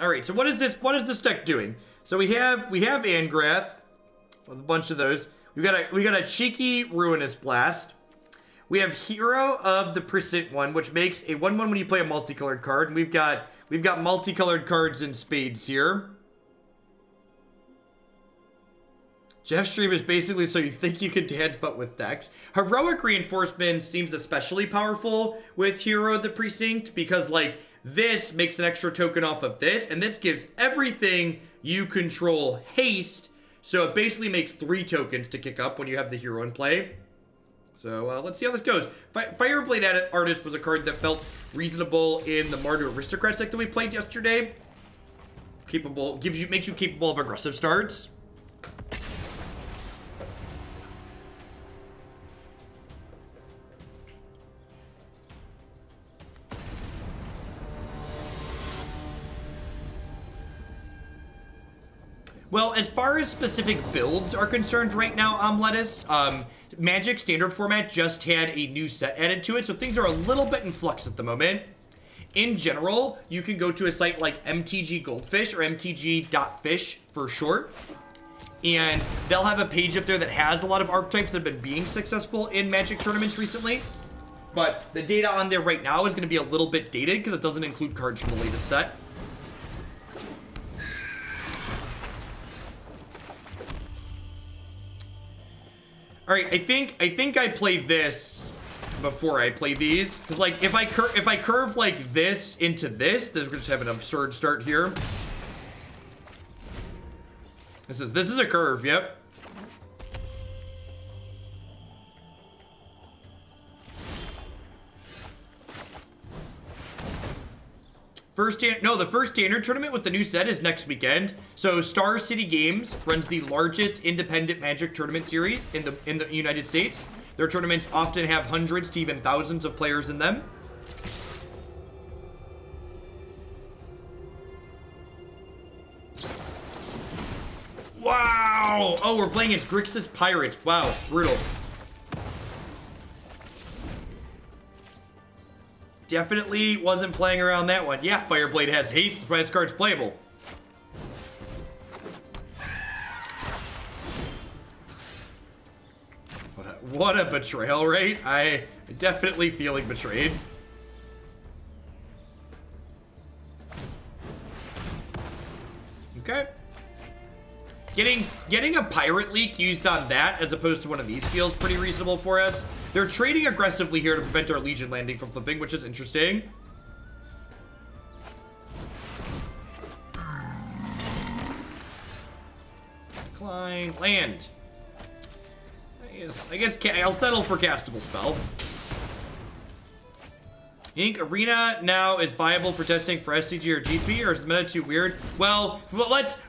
All right, so what is this deck doing? So we have Angrath, with a bunch of those. We got a cheeky Ruinous Blast. We have Hero of the Precinct One, which makes a 1/1 when you play a multicolored card, and we've got multicolored cards in spades here. Jeff's stream is basically so you think you can dance, but with decks. Heroic Reinforcement seems especially powerful with Hero of the Precinct, because, like, this makes an extra token off of this, and this gives everything you control haste, so it basically makes 3 tokens to kick up when you have the hero in play. So, let's see how this goes. Fireblade Artist was a card that felt reasonable in the Mardu Aristocrats deck that we played yesterday. Makes you capable of aggressive starts. Well, as far as specific builds are concerned right now, Lettuce, Magic Standard format just had a new set added to it, so things are a little bit in flux at the moment. In general, you can go to a site like MTG Goldfish, or MTG.fish for short, and they'll have a page up there that has a lot of archetypes that have been being successful in Magic tournaments recently. But the data on there right now is going to be a little bit dated because it doesn't include cards from the latest set. All right, I think I play this before I play these, because, like, if I curve like this into this, we're gonna just have an absurd start here. This is a curve, yep. The first standard tournament with the new set is next weekend. So Star City Games runs the largest independent Magic tournament series in the United States. Their tournaments often have hundreds to even thousands of players in them. Wow! Oh, we're playing against Grixis Pirates. Wow, brutal. Definitely wasn't playing around that one. Yeah, Fireblade has haste. That's why this card's playable. What a betrayal, right? I'm definitely feeling betrayed. Okay. Getting a Pirate Leak used on that as opposed to one of these feels pretty reasonable for us. They're trading aggressively here to prevent our Legion landing from flipping, which is interesting. Decline, land. I guess I'll settle for castable spell. Ink Arena now is viable for testing for SCG or GP, or is the meta too weird? Well,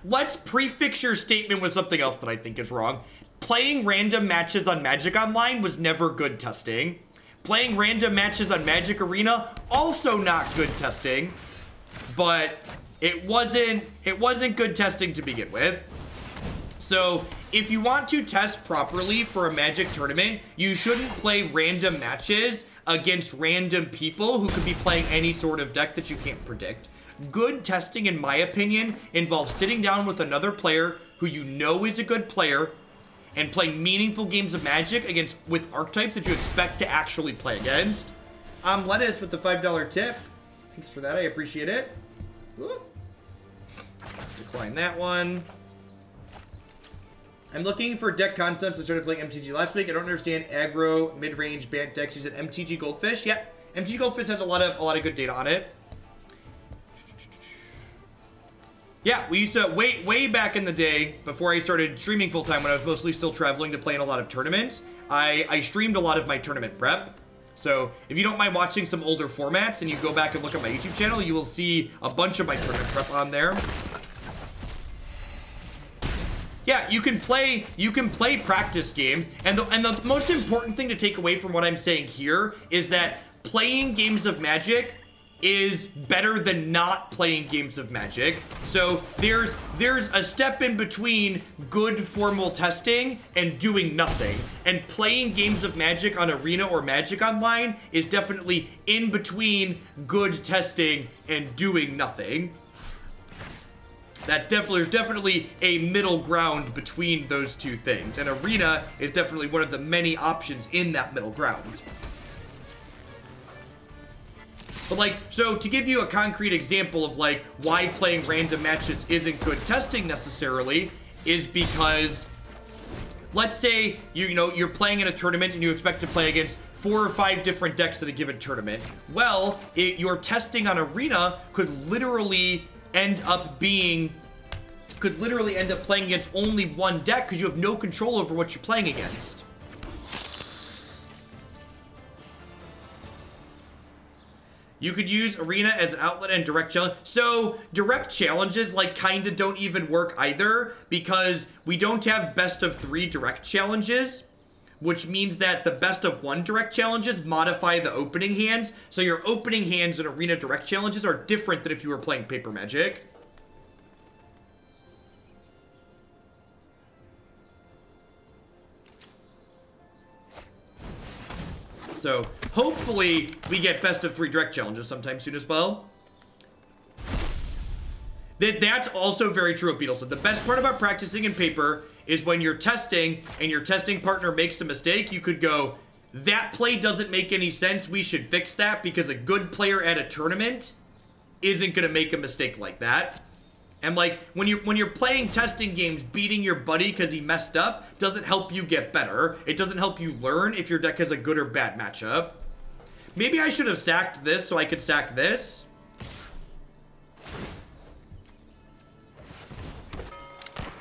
let's prefix your statement with something else that I think is wrong. Playing random matches on Magic Online was never good testing. Playing random matches on Magic Arena, also not good testing. But it wasn't good testing to begin with. So if you want to test properly for a Magic tournament, you shouldn't play random matches against random people who could be playing any sort of deck that you can't predict. Good testing, in my opinion, involves sitting down with another player who you know is a good player and playing meaningful games of Magic with archetypes that you expect to actually play against. Lettuce with the $5 tip. Thanks for that, I appreciate it. Ooh. Decline that one. I'm looking for deck concepts. I started playing MTG last week. I don't understand aggro, mid-range, bant decks. You said MTG Goldfish? Yep. MTG Goldfish has a lot of good data on it. Yeah, we used to, way back in the day, before I started streaming full-time, when I was mostly still traveling to play in a lot of tournaments, I streamed a lot of my tournament prep. So if you don't mind watching some older formats and you go back and look at my YouTube channel, you will see a bunch of my tournament prep on there. Yeah, you can play practice games, and the most important thing to take away from what I'm saying here is that playing games of Magic is better than not playing games of Magic. So there's a step in between good formal testing and doing nothing. And playing games of Magic on Arena or Magic Online is definitely in between good testing and doing nothing. There's definitely a middle ground between those two things. And Arena is definitely one of the many options in that middle ground. But like, so to give you a concrete example of like why playing random matches isn't good testing necessarily is because let's say you're playing in a tournament and you expect to play against 4 or 5 different decks at a given tournament. Well, your testing on Arena could literally end up playing against only one deck because you have no control over what you're playing against. You could use Arena as an outlet and direct challenge. So direct challenges like kind of don't even work either because we don't have best of 3 direct challenges, which means that the best of 1 direct challenges modify the opening hands. So your opening hands in Arena direct challenges are different than if you were playing Paper Magic. So hopefully we get best of 3 direct challenges sometime soon as well. That's also very true of Beetleson. The best part about practicing in Paper is when you're testing and your testing partner makes a mistake, you could go, that play doesn't make any sense, we should fix that, because a good player at a tournament isn't going to make a mistake like that. And like, when you're playing testing games, beating your buddy because he messed up doesn't help you get better. It doesn't help you learn if your deck has a good or bad matchup. Maybe I should have sacked this so I could sack this.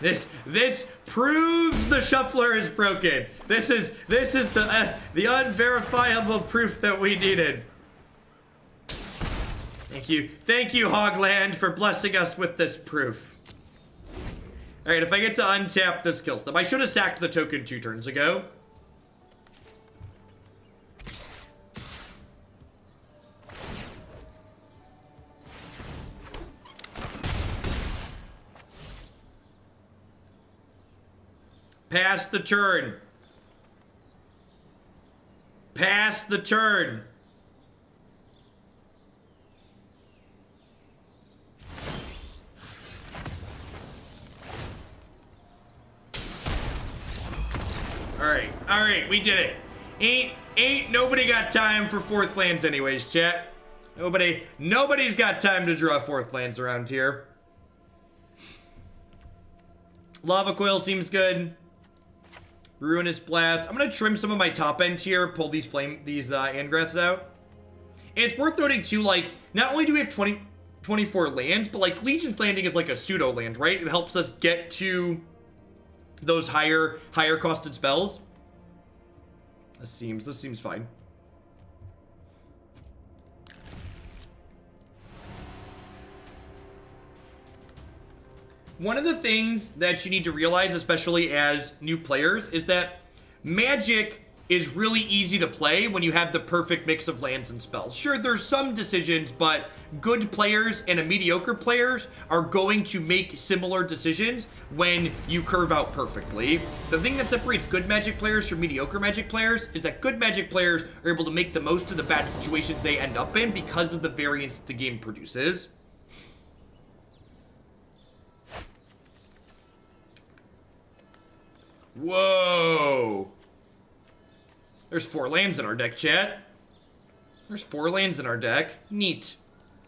This proves the shuffler is broken. This is the unverifiable proof that we needed. Thank you, Hogland, for blessing us with this proof. All right, if I get to untap, this kills them. I should have sacked the token 2 turns ago. Pass the turn. Pass the turn. All right, we did it. Ain't nobody got time for 4th lands anyways, chat. Nobody's got time to draw 4th lands around here. Lava Coil seems good. Ruinous Blast. I'm gonna trim some of my top end here, pull these Angraths out. And it's worth noting too, like, not only do we have 24 lands, but like Legion's Landing is like a pseudo land, right? It helps us get to those higher costed spells. This seems fine. One of the things that you need to realize, especially as new players, is that Magic is really easy to play when you have the perfect mix of lands and spells. Sure, there's some decisions, but good players and mediocre players are going to make similar decisions when you curve out perfectly. The thing that separates good Magic players from mediocre Magic players is that good Magic players are able to make the most of the bad situations they end up in because of the variance that the game produces. Whoa! There's 4 lands in our deck, chat. There's 4 lands in our deck. Neat.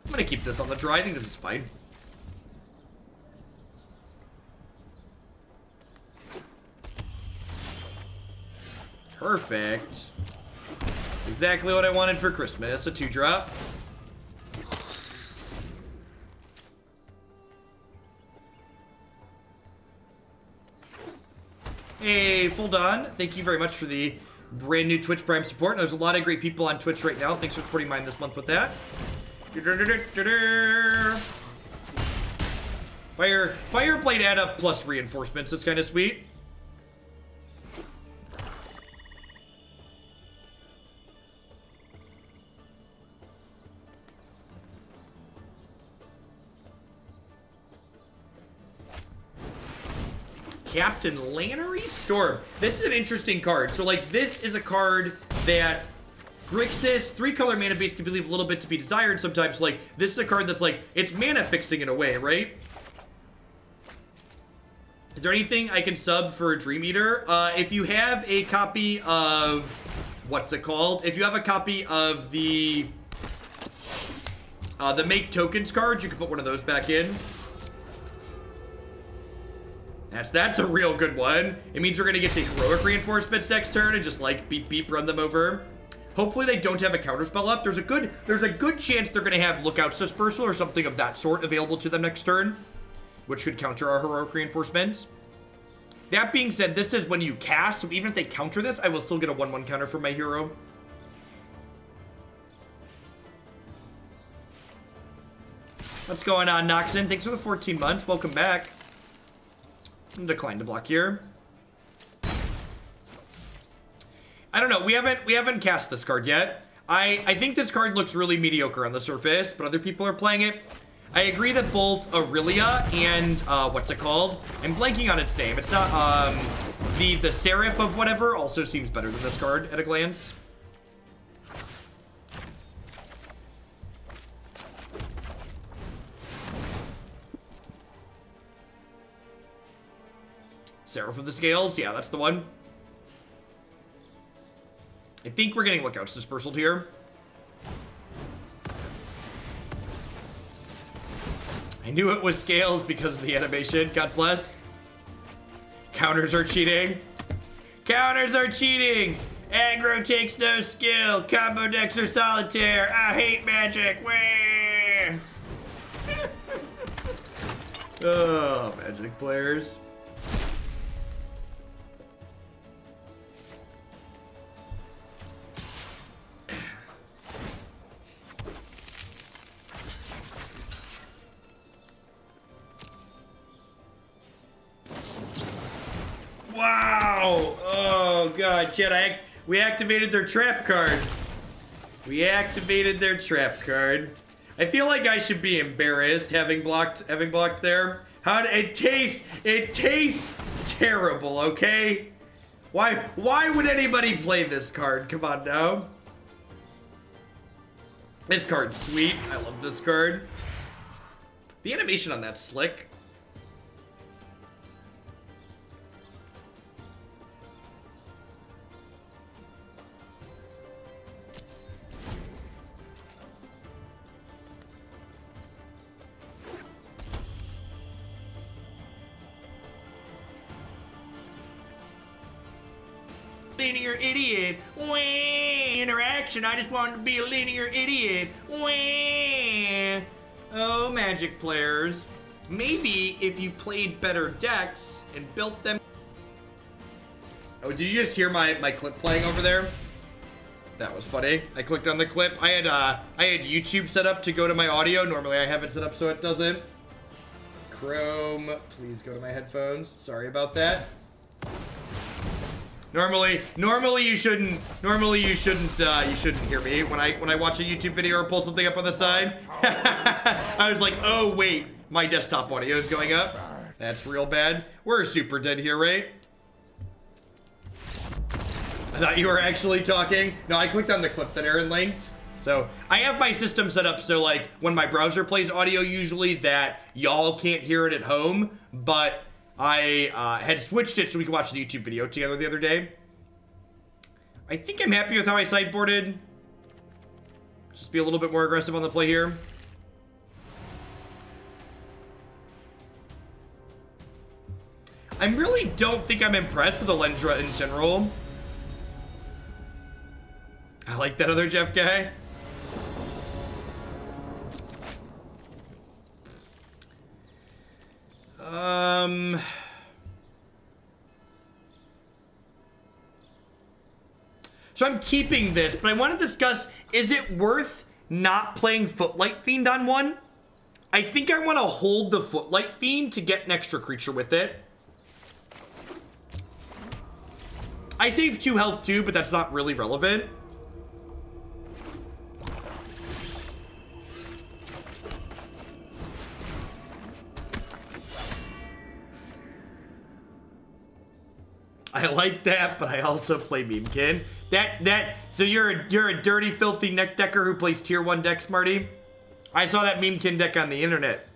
I'm gonna keep this on the draw. I think this is fine. Perfect. That's exactly what I wanted for Christmas. A 2-drop. Hey, Full Dawn, thank you very much for the brand new Twitch Prime support. And there's a lot of great people on Twitch right now. Thanks for supporting mine this month with that. Fireblade add up plus reinforcements. That's kind of sweet. Captain Lannery Storm. This is an interesting card. So, like, this is a card that Grixis, 3-color mana base can leave a little bit to be desired sometimes. Like, this is a card that's like, it's mana fixing in a way, right? Is there anything I can sub for Dream Eater? If you have a copy of, what's it called? If you have a copy of the Make Tokens cards, you can put one of those back in. That's a real good one. It means we're gonna get to heroic reinforcements next turn and just like beep beep run them over. Hopefully they don't have a counterspell up. There's a good chance they're gonna have Lookout Dispersal or something of that sort available to them next turn, which could counter our heroic reinforcements. That being said, this is when you cast, so even if they counter this, I will still get a 1/1 counter from my hero. What's going on, Noxon? Thanks for the 14 months. Welcome back. Decline to block here. I don't know. We haven't cast this card yet. I think this card looks really mediocre on the surface, but other people are playing it. I agree that both Aurelia and what's it called? I'm blanking on its name. It's not the Seraph of whatever also seems better than this card at a glance. Seraph of the Scales, yeah, that's the one. I think we're getting Lookouts Dispersal here. I knew it was Scales because of the animation, God bless. Counters are cheating. Counters are cheating! Aggro takes no skill. Combo decks are solitaire. I hate magic. Wah! Oh, magic players. Wow! Oh god, Chet, we activated their trap card. We activated their trap card. I feel like I should be embarrassed having blocked there. It tastes terrible, okay? Why would anybody play this card? Come on now. This card's sweet. I love this card. The animation on that's slick. Linear idiot. Wah! Interaction. I just wanted to be a linear idiot. Wah! Oh, magic players. Maybe if you played better decks and built them. Oh, did you just hear my clip playing over there? That was funny. I clicked on the clip. I had YouTube set up to go to my audio. Normally I have it set up so it doesn't. Chrome, please go to my headphones. Sorry about that. Normally you shouldn't hear me when I watch a YouTube video or pull something up on the side. I was like, oh wait, my desktop audio is going up. That's real bad. We're super dead here, right? I thought you were actually talking. No, I clicked on the clip that Aaron linked. So I have my system set up so like when my browser plays audio usually that y'all can't hear it at home, but I had switched it so we could watch the YouTube video together the other day. I think I'm happy with how I sideboarded. Just be a little bit more aggressive on the play here. I really don't think I'm impressed with Alendra in general. I like that other Jeff guy. So I'm keeping this, but I want to discuss, is it worth not playing Footlight Fiend on one? I think I want to hold the Footlight Fiend to get an extra creature with it. I save 2 health too, but that's not really relevant. I like that, but I also play Memekin. So you're a dirty, filthy neck decker who plays tier 1 decks, Marty? I saw that Memekin deck on the internet.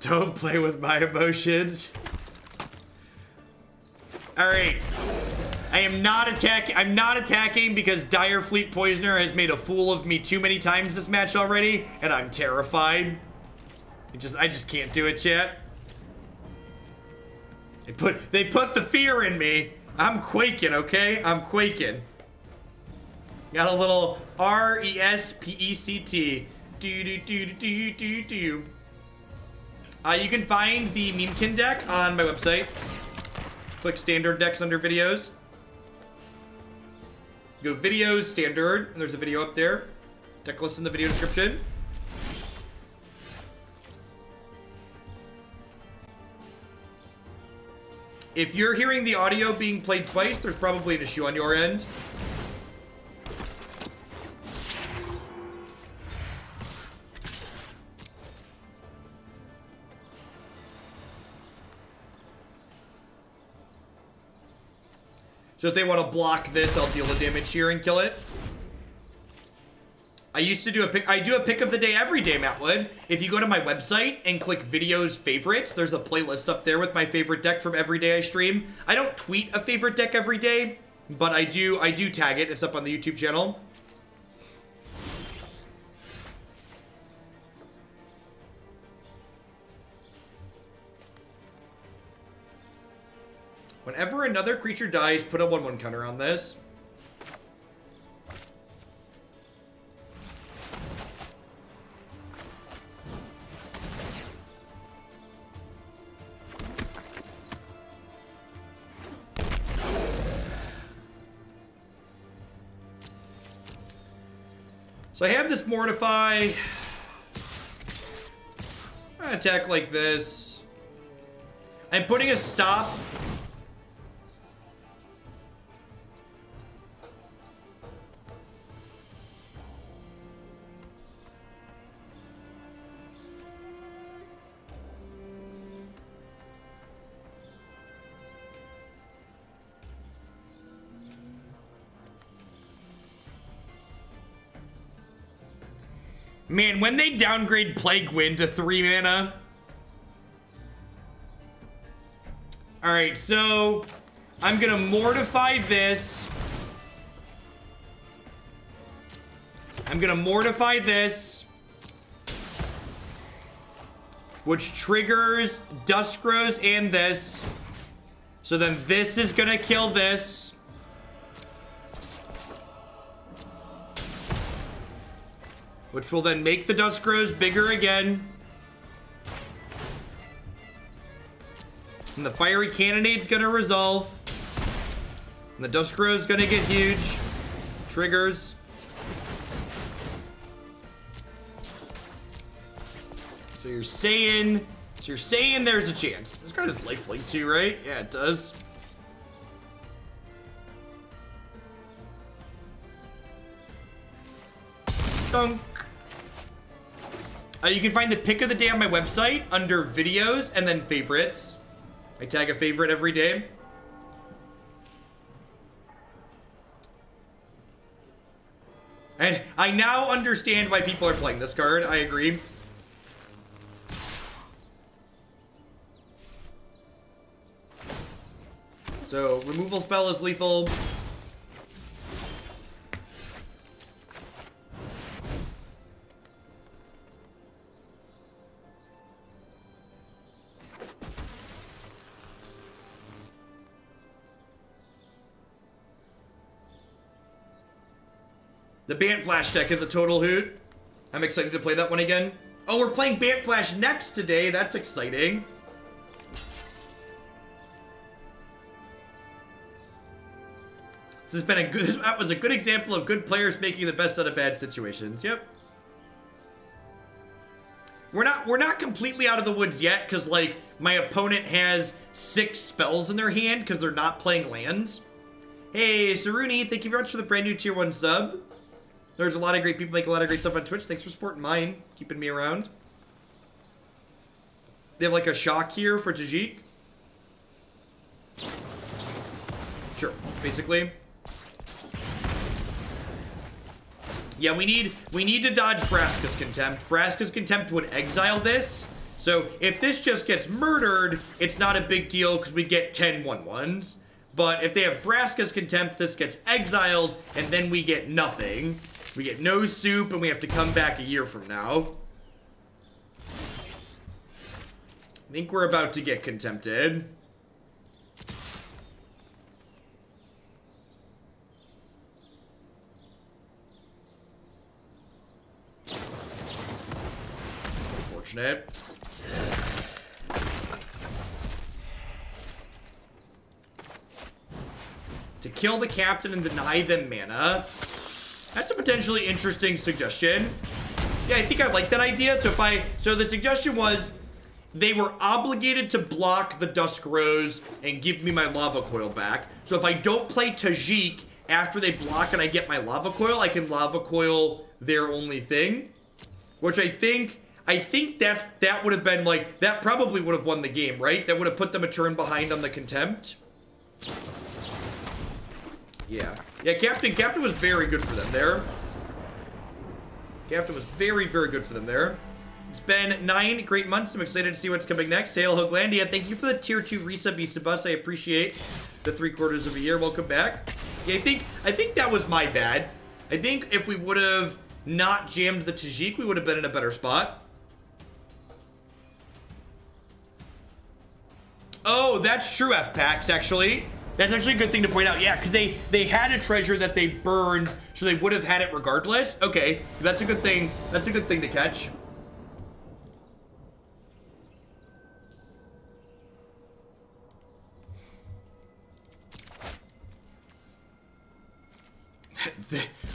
Don't play with my emotions. All right. I'm not attacking because Dire Fleet Poisoner has made a fool of me too many times this match already, and I'm terrified. I just can't do it, chat. They put the fear in me. I'm quaking, okay? I'm quaking. Got a little R-E-S-P-E-C-T. Do. You can find the Memekin deck on my website. Click standard decks under videos. Go videos, standard, and there's a video up there. Deck list in the video description. If you're hearing the audio being played twice, there's probably an issue on your end. So if they want to block this, I'll deal the damage here and kill it. I used to do a pick. I do a pick of the day every day, Matt Wood. If you go to my website and click videos favorites, there's a playlist up there with my favorite deck from every day I stream. I don't tweet a favorite deck every day, but I do tag it. It's up on the YouTube channel. Whenever another creature dies, put a 1/1 counter on this. So I have this Mortify. I attack like this. I'm putting a stop. Man, when they downgrade Plague Wind to 3 mana. Alright, so I'm gonna Mortify this. I'm gonna Mortify this, which triggers Duskrows and this. So then this is gonna kill this. Which will then make the Duskrows bigger again. And the Fiery Cannonade's gonna resolve. And the Duskrow's gonna get huge. Triggers. So you're saying there's a chance. This card has lifelink too, right? Yeah, it does. Dunk. You can find the pick of the day on my website under videos and then favorites. I tag a favorite every day. And I now understand why people are playing this card. I agree. So, removal spell is lethal. The Bant Flash deck is a total hoot. I'm excited to play that one again. Oh, we're playing Bant Flash next today. That's exciting. This has been a good. That was a good example of good players making the best out of bad situations. Yep. We're not completely out of the woods yet, because like my opponent has 6 spells in their hand because they're not playing lands. Hey, Saruni, thank you very much for the brand new tier 1 sub. There's a lot of great people making a lot of great stuff on Twitch. Thanks for supporting mine, keeping me around. They have like a shock here for Tajik. Sure, basically. Yeah, we need to dodge Vraska's Contempt. Vraska's Contempt would exile this, So if this just gets murdered, it's not a big deal because we get 10 1/1s. But if they have Vraska's Contempt, this gets exiled, and then we get nothing. We get no soup, and we have to come back a year from now. I think we're about to get Contempted. Unfortunate. To kill the captain and deny them mana. That's a potentially interesting suggestion. Yeah, I think I like that idea. So the suggestion was they were obligated to block the Dusk Rose and give me my Lava Coil back. So if I don't play Tajik after they block and I get my Lava Coil, I can Lava Coil their only thing. Which I think that would have been like, that probably would have won the game, right? That would have put them a turn behind on the Contempt. Yeah. Yeah, Captain was very good for them there. Captain was very, very good for them there. It's been 9 great months. I'm excited to see what's coming next. Hail Hoaglandia, thank you for the tier 2 resub, Isabus. I appreciate the 3/4 of a year. Welcome back. Yeah, I think that was my bad. I think if we would have not jammed the Tajik, we would have been in a better spot. Oh, that's true, F-Packs, actually. That's actually a good thing to point out. Yeah, because they had a treasure that they burned, so they would have had it regardless. Okay, that's a good thing. That's a good thing to catch.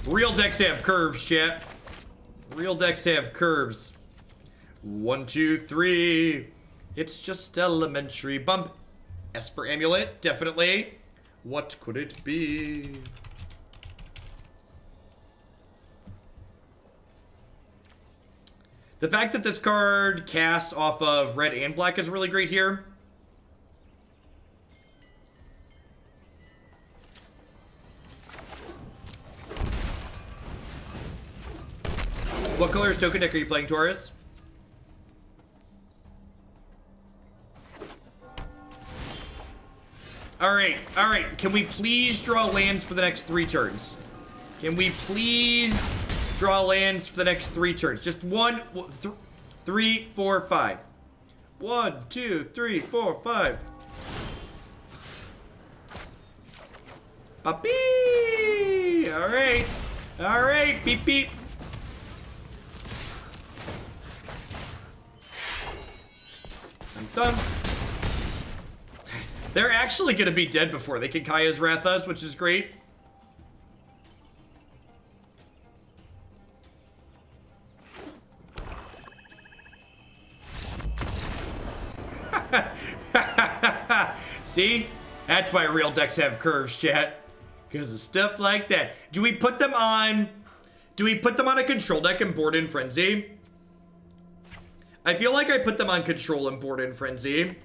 Real decks have curves, chat. Real decks have curves. 1, 2, 3. It's just elementary. Bump. Esper Amulet, definitely. What could it be? The fact that this card casts off of red and black is really great here. What color's token deck are you playing, Taurus? All right. Can we please draw lands for the next 3 turns? Can we please draw lands for the next 3 turns? Just 1, 3, 4, 5. 1, 2, 3, 4, 5. Papi! All right. Beep, beep. I'm done. They're actually going to be dead before they can Kaya's Wrath us, which is great. See? That's why real decks have curves, chat. Because of stuff like that. Do we put them on a control deck and board in Frenzy? I feel like I put them on control and board in Frenzy.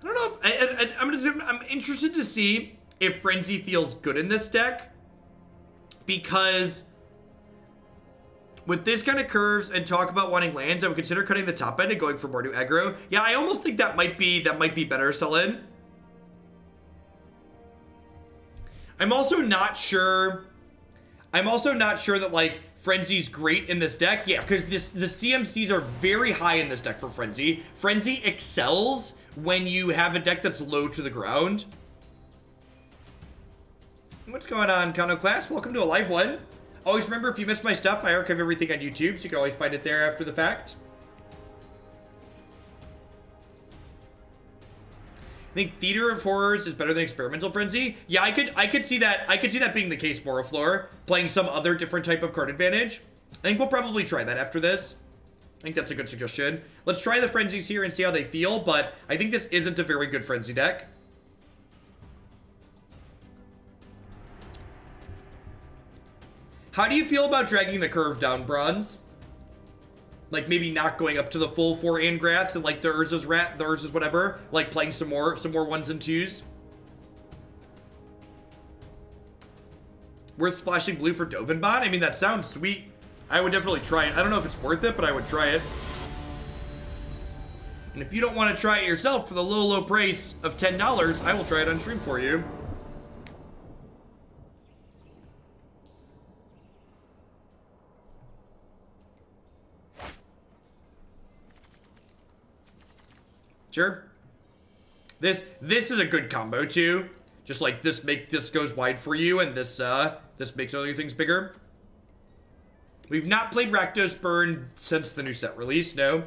I don't know if I'm interested to see if Frenzy feels good in this deck, because with this kind of curves and talk about wanting lands, I would consider cutting the top end and going for Mardu aggro. Yeah, I almost think that might be better, Sullen. I'm also not sure that like Frenzy's great in this deck. Yeah, because the CMCs are very high in this deck for Frenzy. Frenzy excels when you have a deck that's low to the ground. What's going on, Kano Class? Welcome to a live one. Always remember, if you missed my stuff, I archive everything on YouTube, so you can always find it there after the fact. I think Theater of Horrors is better than Experimental Frenzy. Yeah, I could see that. I could see that being the case, Moroflor, playing some other different type of card advantage. I think we'll probably try that after this. I think that's a good suggestion. Let's try the Frenzies here and see how they feel, but I think this isn't a very good Frenzy deck. How do you feel about dragging the curve down, Bronze? Like maybe not going up to the full 4 Angraths and like the Urza's whatever. Like playing some more 1s and 2s. Worth splashing blue for Dovinbot? I mean, that sounds sweet. I would definitely try it. I don't know if it's worth it, but I would try it. And if you don't want to try it yourself for the low price of $10, I will try it on stream for you. Sure. This is a good combo too. Just like this goes wide for you, and this makes other things bigger. We've not played Rakdos Burn since the new set release, no.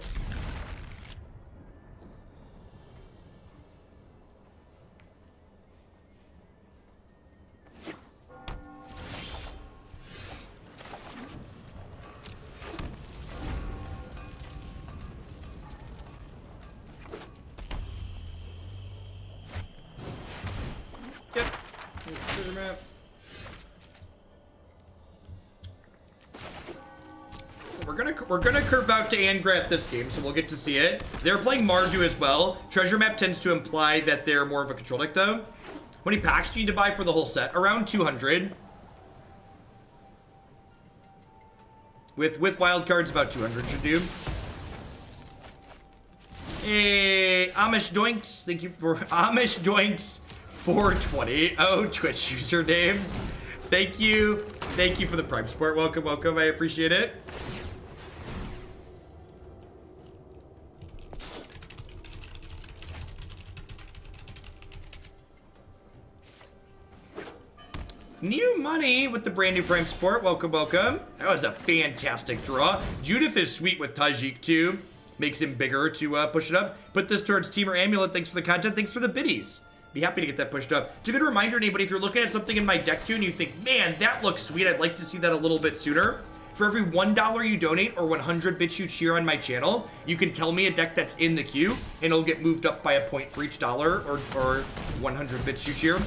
We're gonna curve out to Angrath this game, so we'll get to see it. They're playing Mardu as well. Treasure map tends to imply that they're more of a control deck, though. How many packs do you need to buy for the whole set? Around 200. With wild cards, about 200 should do. Hey, Amish Doinks. Thank you for Amish Doinks 420. Oh, Twitch usernames. Thank you. Thank you for the Prime support. Welcome, welcome. I appreciate it. New money with the brand new Prime support. Welcome, welcome. That was a fantastic draw. Judith is sweet with Tajik too. Makes him bigger to push it up. Put this towards Teamer Amulet. Thanks for the content. Thanks for the biddies. Be happy to get that pushed up. It's a good reminder to anybody, if you're looking at something in my deck too and you think, man, that looks sweet, I'd like to see that a little bit sooner. For every $1 you donate or 100 bits you cheer on my channel, you can tell me a deck that's in the queue and it'll get moved up by a point for each dollar or 100 bits you cheer.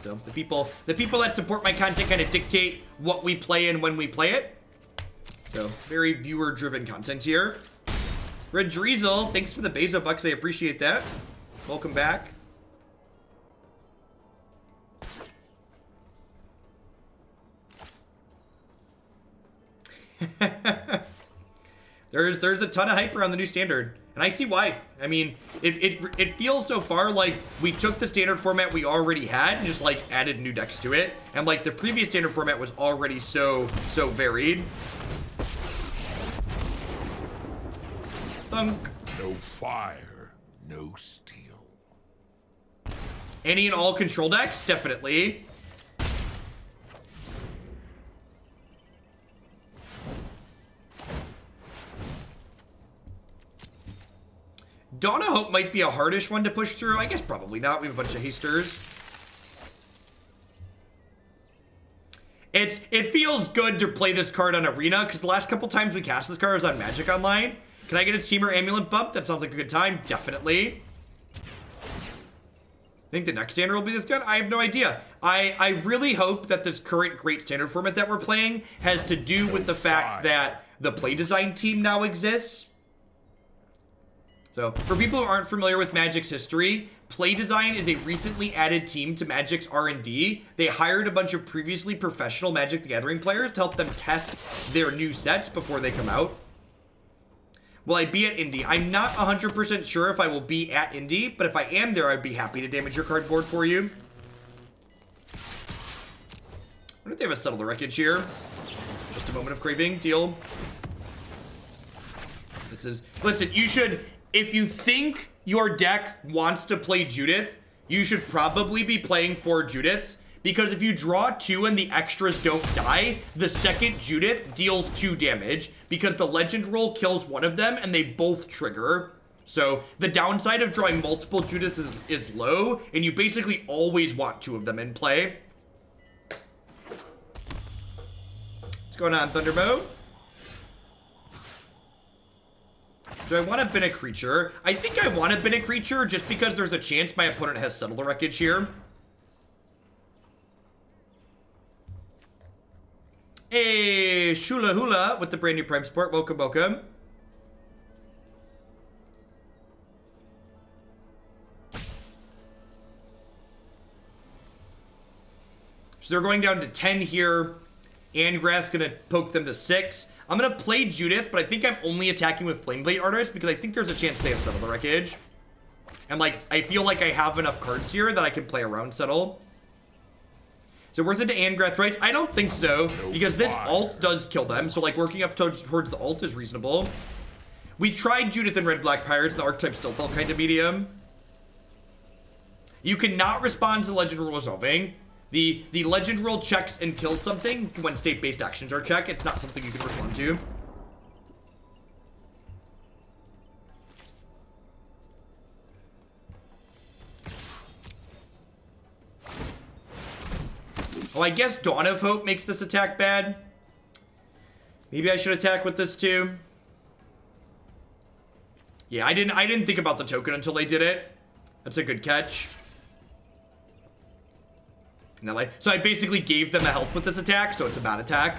So the people that support my content kind of dictate what we play and when we play it. So very viewer driven content here. Red Driesel, thanks for the Bezo bucks. I appreciate that. Welcome back. There's a ton of hype around the new standard, and I see why. I mean, it feels so far like we took the standard format we already had and just like added new decks to it, and like the previous standard format was already so varied. Thunk. No fire, no steel. Any and all control decks, definitely. Dawn of Hope might be a hardish one to push through. I guess probably not. We have a bunch of hasters. It feels good to play this card on Arena, because the last couple times we cast this card was on Magic Online. Can I get a Teamer Amulet bump? That sounds like a good time. Definitely. Think the next standard will be this good? I have no idea. I really hope that this current great standard format that we're playing has to do with the fact that the play design team now exists. So, for people who aren't familiar with Magic's history, Play Design is a recently added team to Magic's R&D. They hired a bunch of previously professional Magic the Gathering players to help them test their new sets before they come out. Will I be at Indy? I'm not 100% sure if I will be at Indy, but if I am there, I'd be happy to damage your cardboard for you. I wonder if they have a Settle the Wreckage here. Just a moment of craving. Deal. This is... Listen, you should... If you think your deck wants to play Judith, you should probably be playing 4 Judiths, because if you draw 2 and the extras don't die, the second Judith deals 2 damage, because the legend roll kills one of them and they both trigger. So the downside of drawing multiple Judiths is low, and you basically always want 2 of them in play. What's going on, Thunderbow? Do I want to bin a creature? I think I want to bin a creature just because there's a chance my opponent has Settle the Wreckage here. Hey, Shula Hula with the brand new Prime Support. Welcome, welcome. So they're going down to 10 here. Angrath's gonna poke them to 6. I'm gonna play Judith, but I think I'm only attacking with Fireblade Artist because I think there's a chance they have Settle the Wreckage. And like, I feel like I have enough cards here that I can play around Settle. Is it worth it to Angrath Rights? I don't think so, because this alt does kill them. So like working up towards the alt is reasonable. We tried Judith and Red-Black Pirates. The archetype still felt kind of medium. You cannot respond to the legend rule resolving. The legend rule checks and kills something when state-based actions are checked. It's not something you can respond to. Oh, I guess Dawn of Hope makes this attack bad. Maybe I should attack with this too. Yeah, I didn't think about the token until they did it. That's a good catch. So I basically gave them a health with this attack, so it's a bad attack.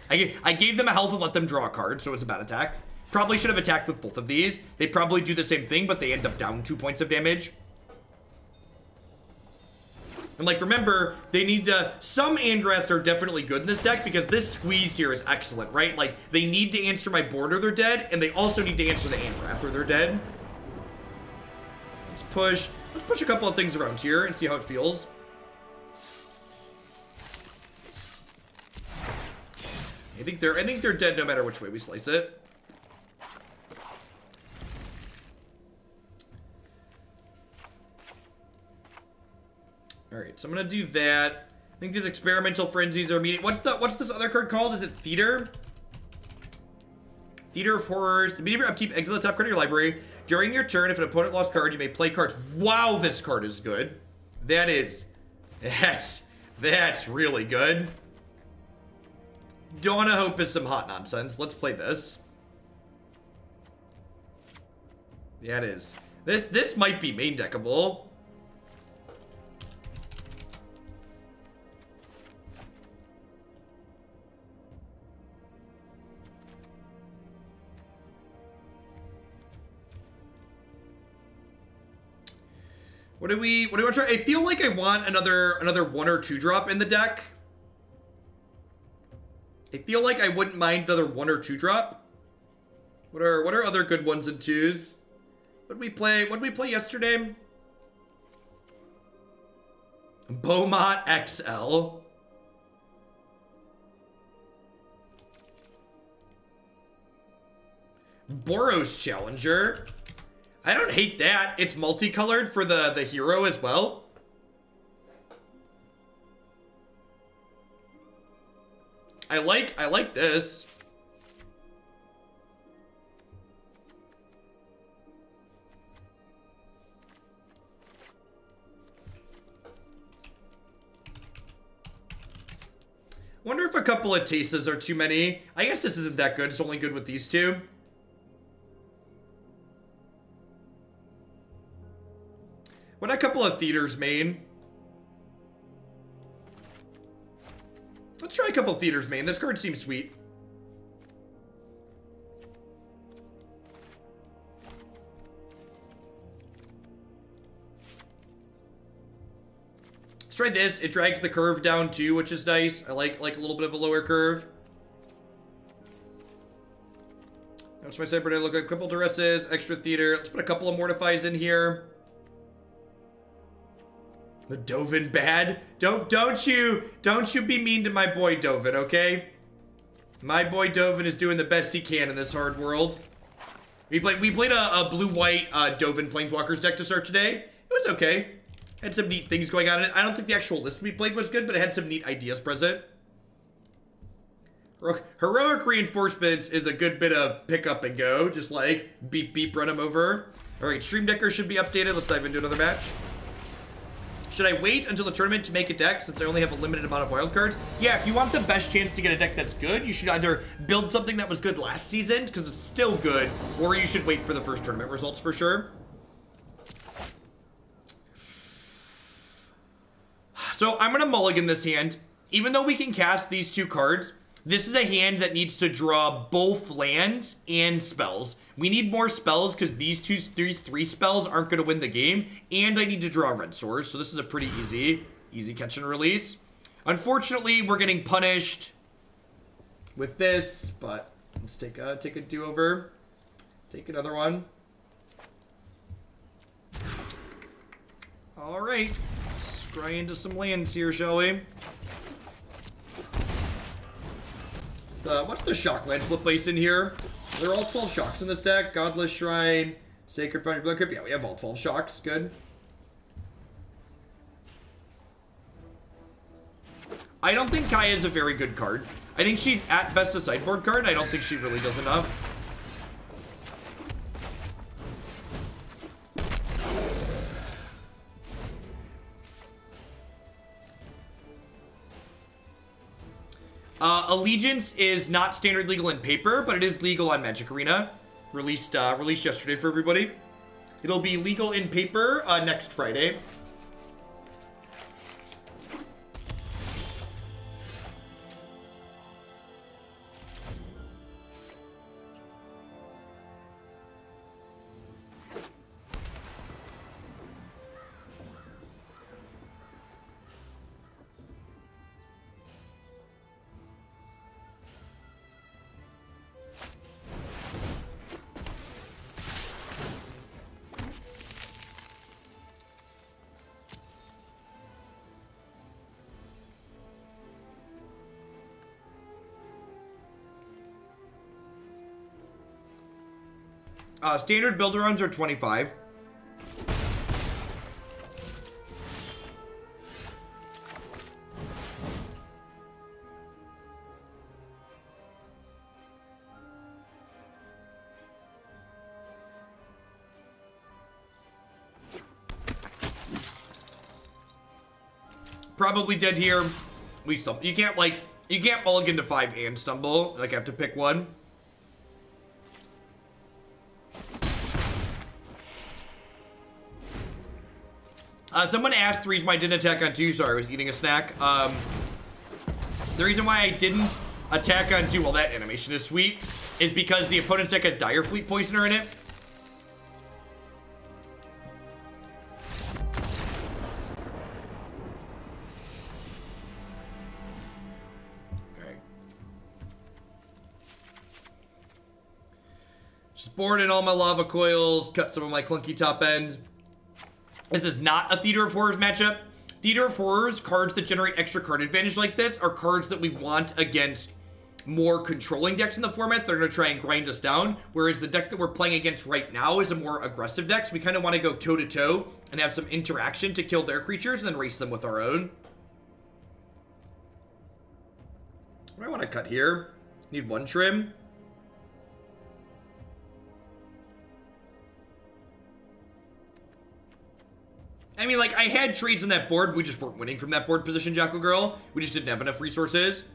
I gave them a health and let them draw a card, so it's a bad attack. Probably should have attacked with both of these. They probably do the same thing, but they end up down 2 points of damage. And like, remember, they need to... Some Angraths are definitely good in this deck because this squeeze here is excellent, right? Like, they need to answer my board or they're dead, and they also need to answer the Angrath or they're dead. Let's push a couple of things around here and see how it feels. I think they're dead no matter which way we slice it. Alright, so I'm gonna do that. I think these experimental frenzies are meeting. What's this other card called? Is it Theater? Theater of Horrors. Immediate upkeep, exile the top card of your library. During your turn, if an opponent lost card, you may play cards. Wow, this card is good. That's really good. Dawn of Hope is some hot nonsense. Let's play this. Yeah, it is. This might be main deckable. What do we want to try? I feel like I want another 1 or 2 drop in the deck. I feel like I wouldn't mind another 1 or 2 drop. What are other good 1s and 2s? What did we play yesterday? Beaumont XL. Boros Challenger. I don't hate that. It's multicolored for the hero as well. I like this. Wonder if a couple of Tasas are too many. I guess this isn't that good. It's only good with these two. What a couple of Theaters main. Let's try a couple of Theaters main. This card seems sweet. Let's try this. It drags the curve down too, which is nice. I like a little bit of a lower curve. That's my separate. Look at a couple Duresses, extra Theater. Let's put a couple of Mortifies in here. The Dovin bad? Don't you be mean to my boy Dovin, okay? My boy Dovin is doing the best he can in this hard world. We played a blue-white Dovin Planeswalkers deck to start today. It was okay. Had some neat things going on in it. I don't think the actual list we played was good, but it had some neat ideas present. Heroic Reinforcements is a good bit of pick up and go. Just like beep beep, run them over. Alright, Stream Decker should be updated. Let's dive into another match. Should I wait until the tournament to make a deck since I only have a limited amount of wildcards? Yeah, if you want the best chance to get a deck that's good, you should either build something that was good last season, because it's still good, or you should wait for the first tournament results for sure. So I'm going to mulligan this hand. Even though we can cast these 2 cards, This is a hand that needs to draw both lands and spells. We need more spells because these three spells aren't going to win the game. And I need to draw red source. So this is a pretty easy catch and release. Unfortunately, we're getting punished with this. But let's take a do-over. Take another one. All right. Scry into some lands here, shall we? What's the shock land split place in here? There are all 12 shocks in this deck. Godless Shrine, Sacred Foundry, Blood Crypt. Yeah, we have all 12 shocks. Good. I don't think Kaya is a very good card. I think she's at best a sideboard card. I don't think she really does enough. Allegiance is not standard legal in paper, but it is legal on Magic Arena. Released yesterday for everybody. It'll be legal in paper next Friday. Standard builder runs are 25. Probably dead here. You can't mulligan to 5 and stumble. Like, I have to pick one. Someone asked the reason why I didn't attack on 2. Sorry, I was eating a snack. The reason why I didn't attack on 2, well, that animation is sweet, is because the opponent's deck has Dire Fleet Poisoner in it. Okay. Just board in all my lava coils, cut some of my clunky top end. This is not a Theater of Horrors matchup. Theater of Horrors, cards that generate extra card advantage like this, are cards that we want against more controlling decks in the format. They're going to try and grind us down. Whereas the deck that we're playing against right now is a more aggressive deck. So we kind of want to go toe-to-toe and have some interaction to kill their creatures and then race them with our own. What do I want to cut here? Need 1 trim. I mean, like, I had trades on that board. We just weren't winning from that board position, Jackal Girl. We just didn't have enough resources.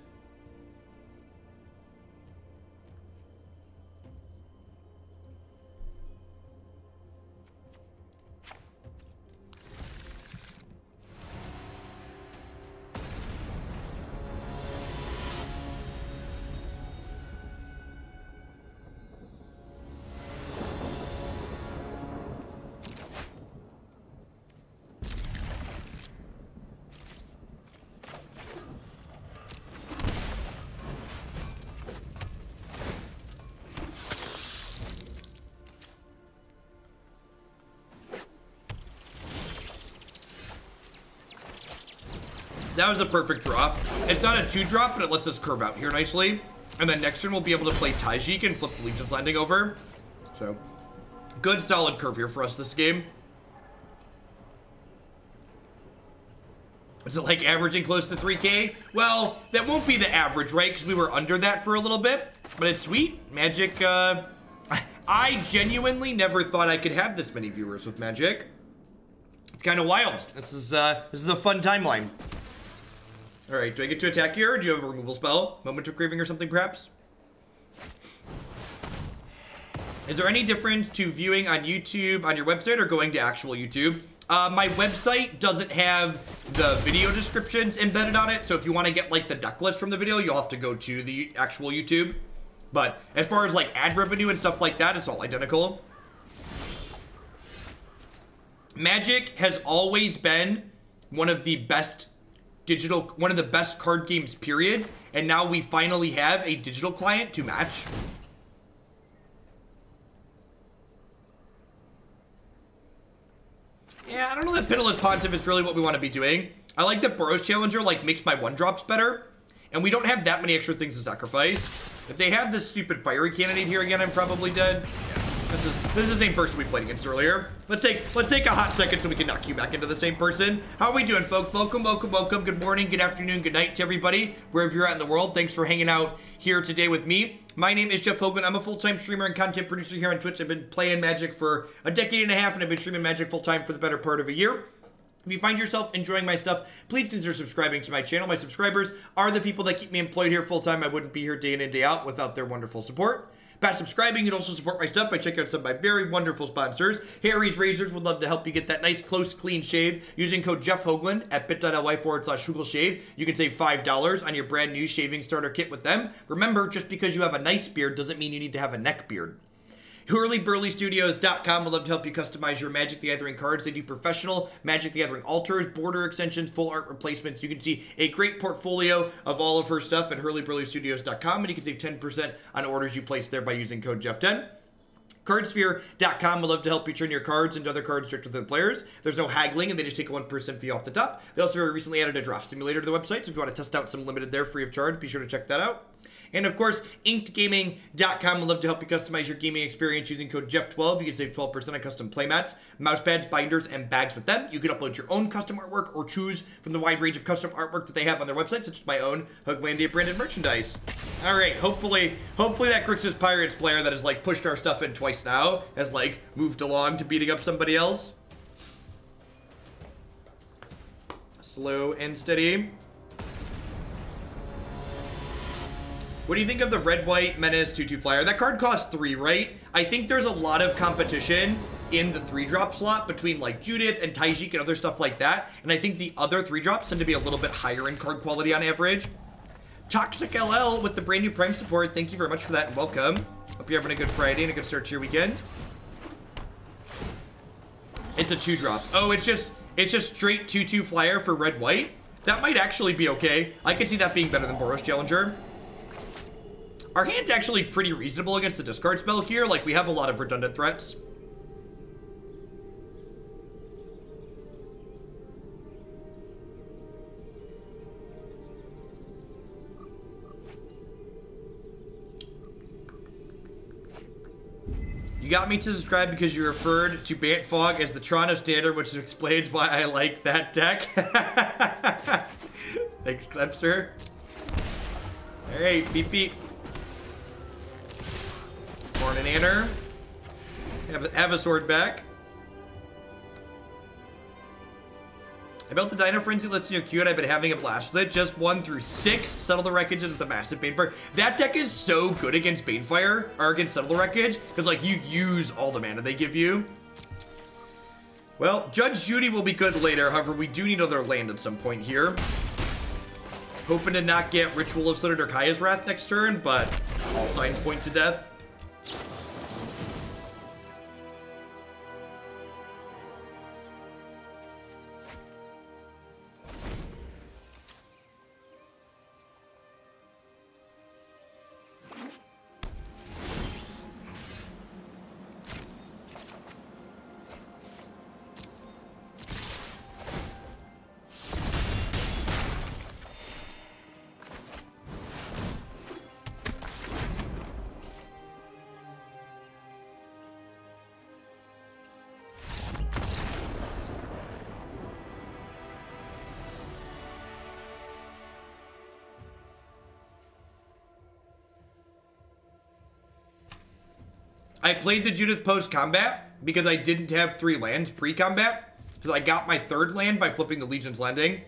That was a perfect drop. It's not a 2-drop, but it lets us curve out here nicely. And then next turn, we'll be able to play Tajik and flip the Legion's Landing over. So, good solid curve here for us this game. Is it like averaging close to 3K? Well, that won't be the average, right? Because we were under that for a little bit. But it's sweet. Magic, I genuinely never thought I could have this many viewers with Magic. It's kind of wild. This is a fun timeline. All right, do I get to attack here, or do you have a removal spell? Moment of Craving or something, perhaps? Is there any difference to viewing on YouTube on your website or going to actual YouTube? My website doesn't have the video descriptions embedded on it, so if you want to get like the deck list from the video, you'll have to go to the actual YouTube. But as far as like ad revenue and stuff like that, it's all identical. Magic has always been one of the best card games, period. And now we finally have a digital client to match. Yeah, I don't know that Pitiless Pontiff is really what we want to be doing. I like that Boros Challenger, like, makes my 1-drops better. And we don't have that many extra things to sacrifice. If they have this stupid fiery candidate here again, I'm probably dead. Yeah, this is the same person we played against earlier. Let's take a hot second so we can knock you back into the same person. How are we doing, folks? Welcome, welcome, welcome. Good morning, good afternoon, good night to everybody, wherever you're at in the world. Thanks for hanging out here today with me. My name is Jeff Hoagland. I'm a full-time streamer and content producer here on Twitch. I've been playing Magic for a decade and a half, and I've been streaming Magic full-time for the better part of a year. If you find yourself enjoying my stuff, please consider subscribing to my channel. My subscribers are the people that keep me employed here full-time. I wouldn't be here day in and day out without their wonderful support. By subscribing, you'd also support my stuff by checking out some of my very wonderful sponsors. Harry's Razors would love to help you get that nice, close, clean shave using code Jeff Hoagland at bit.ly/HoogelShave. You can save $5 on your brand new shaving starter kit with them. Remember, just because you have a nice beard doesn't mean you need to have a neck beard. HurlyBurlyStudios.com will love to help you customize your Magic the Gathering cards. They do professional Magic the Gathering altars, border extensions, full art replacements. You can see a great portfolio of all of her stuff at HurlyBurlyStudios.com, and you can save 10% on orders you place there by using code Jeff10. Cardsphere.com will love to help you turn your cards into other cards directly to the players. There's no haggling, and they just take a 1% fee off the top. They also recently added a draft simulator to the website, so if you want to test out some limited there free of charge, be sure to check that out. And of course, InkedGaming.com will love to help you customize your gaming experience using code Jeff12. You can save 12% on custom playmats, mouse pads, binders, and bags with them. You can upload your own custom artwork or choose from the wide range of custom artwork that they have on their website, such as my own Hoaglandia branded merchandise. All right, hopefully that Grixis Pirates player that has like pushed our stuff in twice now has like moved along to beating up somebody else. Slow and steady. What do you think of the red-white Menace 2/2 flyer? That card costs 3, right? I think there's a lot of competition in the 3-drop slot between like Judith and Taijik and other stuff like that. And I think the other 3-drops tend to be a little bit higher in card quality on average. Toxic LL with the brand new Prime support. Thank you very much for that and welcome. Hope you're having a good Friday and a good start to your weekend. It's a 2-drop. Oh, it's just straight 2/2 flyer for red-white. That might actually be okay. I could see that being better than Boros Challenger. Our hand's actually pretty reasonable against the discard spell here. Like, we have a lot of redundant threats. You got me to subscribe because you referred to Bant Fog as the Toronto standard, which explains why I like that deck. Thanks, Clepster. All right, beep beep. Morning, Anner. Have a sword back. I built the Dino Frenzy list in your queue and I've been having a blast with it. Just 1 through 6. Settle the Wreckage with the massive Banefire. That deck is so good against Banefire, or against Settle the Wreckage, because like you use all the mana they give you. Well, Judge Judy will be good later. However, we do need another land at some point here. Hoping to not get Ritual of Senator Kaya's Wrath next turn, but all signs point to death. I played the Judith post-combat because I didn't have 3 lands pre-combat. So I got my 3rd land by flipping the Legion's Landing.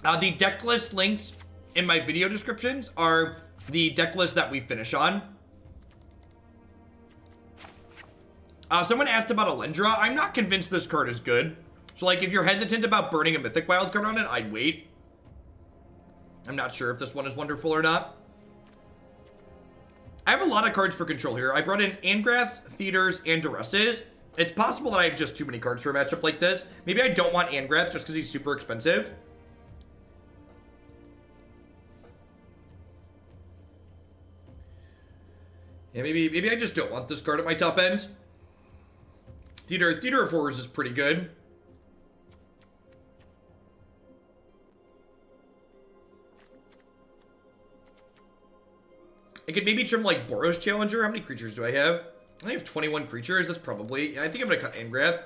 The deck list links in my video descriptions are the deck list that we finish on. Someone asked about Alendra. I'm not convinced this card is good. So, like, if you're hesitant about burning a Mythic wildcard on it, I'd wait. I'm not sure if this one is wonderful or not. I have a lot of cards for control here. I brought in Angraths, Theaters, and Duresses. It's possible that I have just too many cards for a matchup like this. Maybe I don't want Angrath just because he's super expensive. Yeah, maybe I just don't want this card at my top end. Theater of Horrors is pretty good. I could maybe trim like Boros Challenger. How many creatures do I have? I have 21 creatures. That's probably... Yeah, I think I'm going to cut Angrath.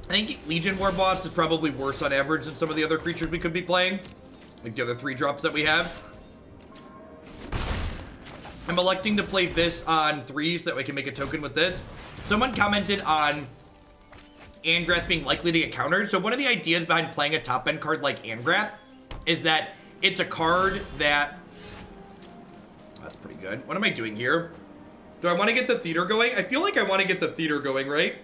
I think Legion War Boss is probably worse on average than some of the other creatures we could be playing. Like the other 3 drops that we have. I'm electing to play this on 3 so that we can make a token with this. Someone commented on Angrath being likely to get countered. So one of the ideas behind playing a top-end card like Angrath is that it's a card that... That's pretty good. What am I doing here? Do I want to get the Theater going? I feel like I want to get the Theater going, right?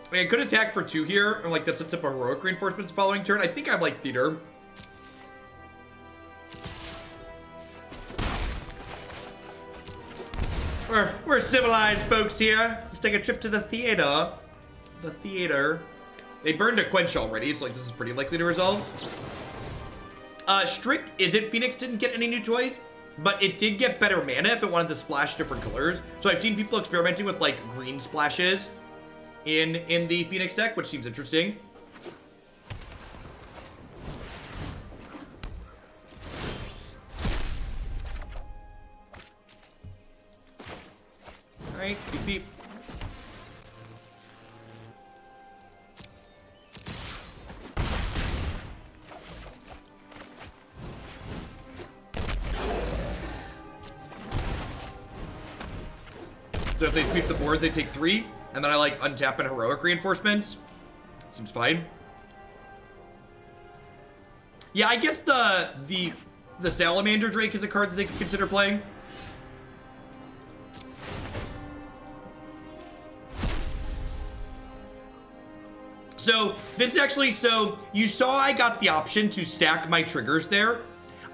I mean, I could attack for 2 here, and like that sets up a Heroic Reinforcements following turn. I think I like Theater. We're civilized folks here. Let's take a trip to the theater. The theater. They burned a Quench already, so like this is pretty likely to resolve. Strict isn't Phoenix didn't get any new toys, but it did get better mana if it wanted to splash different colors. So I've seen people experimenting with like green splashes in the Phoenix deck, which seems interesting. All right, beep beep. So if they sweep the board, they take 3. And then I like untap and Heroic Reinforcements. Seems fine. Yeah, I guess the Salamander Drake is a card that they could consider playing. So this is actually, so you saw I got the option to stack my triggers there.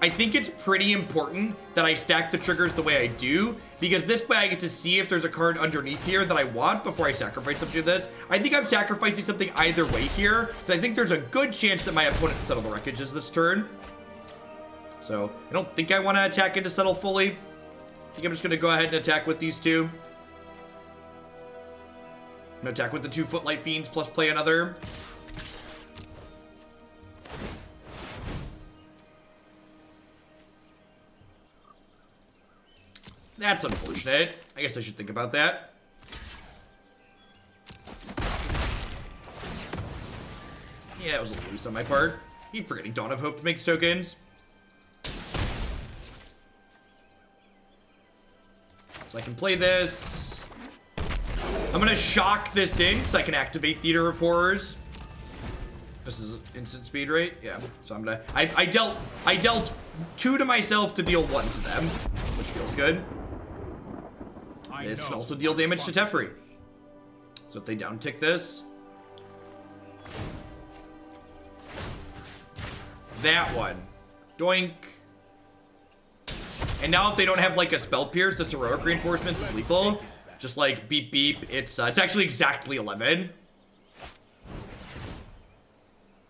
I think it's pretty important that I stack the triggers the way I do, because this way I get to see if there's a card underneath here that I want before I sacrifice something to this. I think I'm sacrificing something either way here, because I think there's a good chance that my opponent settle the wreckages this turn. So I don't think I want to attack into settle fully. I think I'm just going to go ahead and attack with these 2. I'm going to attack with the 2 Footlight Fiends plus play another. That's unfortunate. I guess I should think about that. Yeah, it was a little loose on my part. Keep forgetting Dawn of Hope makes tokens. So I can play this. I'm gonna shock this in because I can activate Theater of Horrors. This is instant speed, right? Yeah. So I'm gonna. I dealt 2 to myself to deal 1 to them, which feels good. This can also deal damage to Teferi. So if they downtick this. That one. Doink. And now if they don't have like a Spell Pierce, this Heroic Reinforcements is lethal. Just like beep beep. It's actually exactly 11.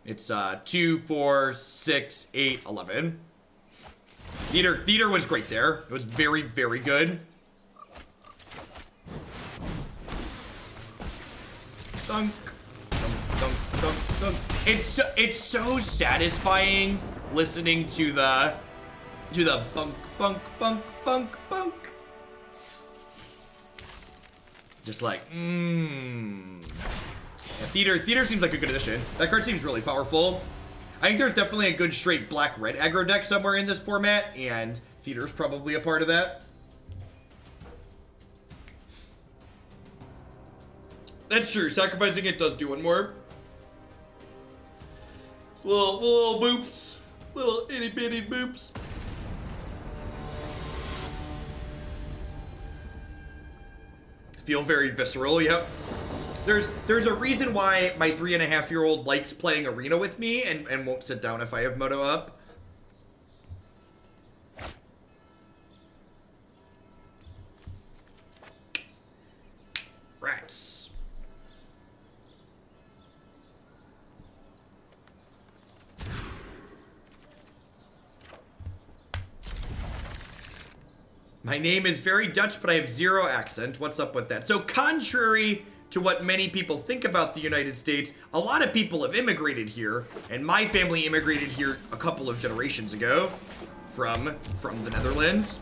It's 2, 4, 6, 8, 11. Theater was great there. It was very, very good. Dunk, dunk, dunk, dunk, dunk. It's so satisfying listening to the bunk, bunk, bunk, bunk, bunk. Just like, Yeah, Theater seems like a good addition. That card seems really powerful. I think there's definitely a good straight black-red aggro deck somewhere in this format, and Theater's probably a part of that. That's true. Sacrificing it does do one more. Little boops. Little itty-bitty boops. Feel very visceral, yep. There's a reason why my 3.5-year-old likes playing Arena with me and won't sit down if I have Moto up. Rats. My name is very Dutch, but I have 0 accent. What's up with that? So contrary to what many people think about the United States, a lot of people have immigrated here, and my family immigrated here a couple of generations ago from the Netherlands.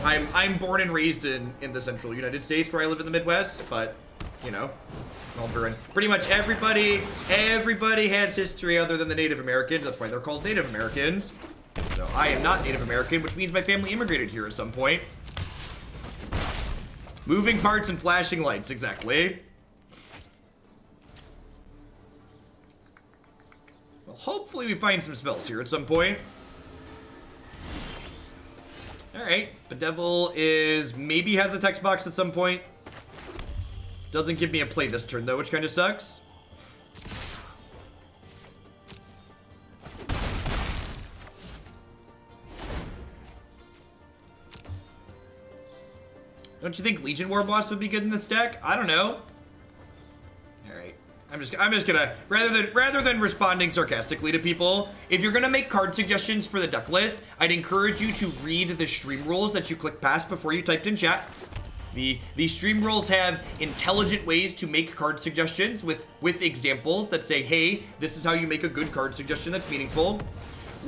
I'm born and raised in the central United States, where I live in the Midwest, but you know, pretty much everybody has history other than the Native Americans. That's why they're called Native Americans. So I am not Native American, which means my family immigrated here at some point. Moving parts and flashing lights, exactly. Well, hopefully we find some spells here at some point. Alright, Bedevil maybe has a text box at some point. Doesn't give me a play this turn though, which kind of sucks. Don't you think Legion War Boss would be good in this deck? I don't know. All right, I'm just gonna rather than responding sarcastically to people, if you're gonna make card suggestions for the deck list, I'd encourage you to read the stream rules that you clicked past before you typed in chat. The stream rules have intelligent ways to make card suggestions with examples that say, hey, this is how you make a good card suggestion that's meaningful.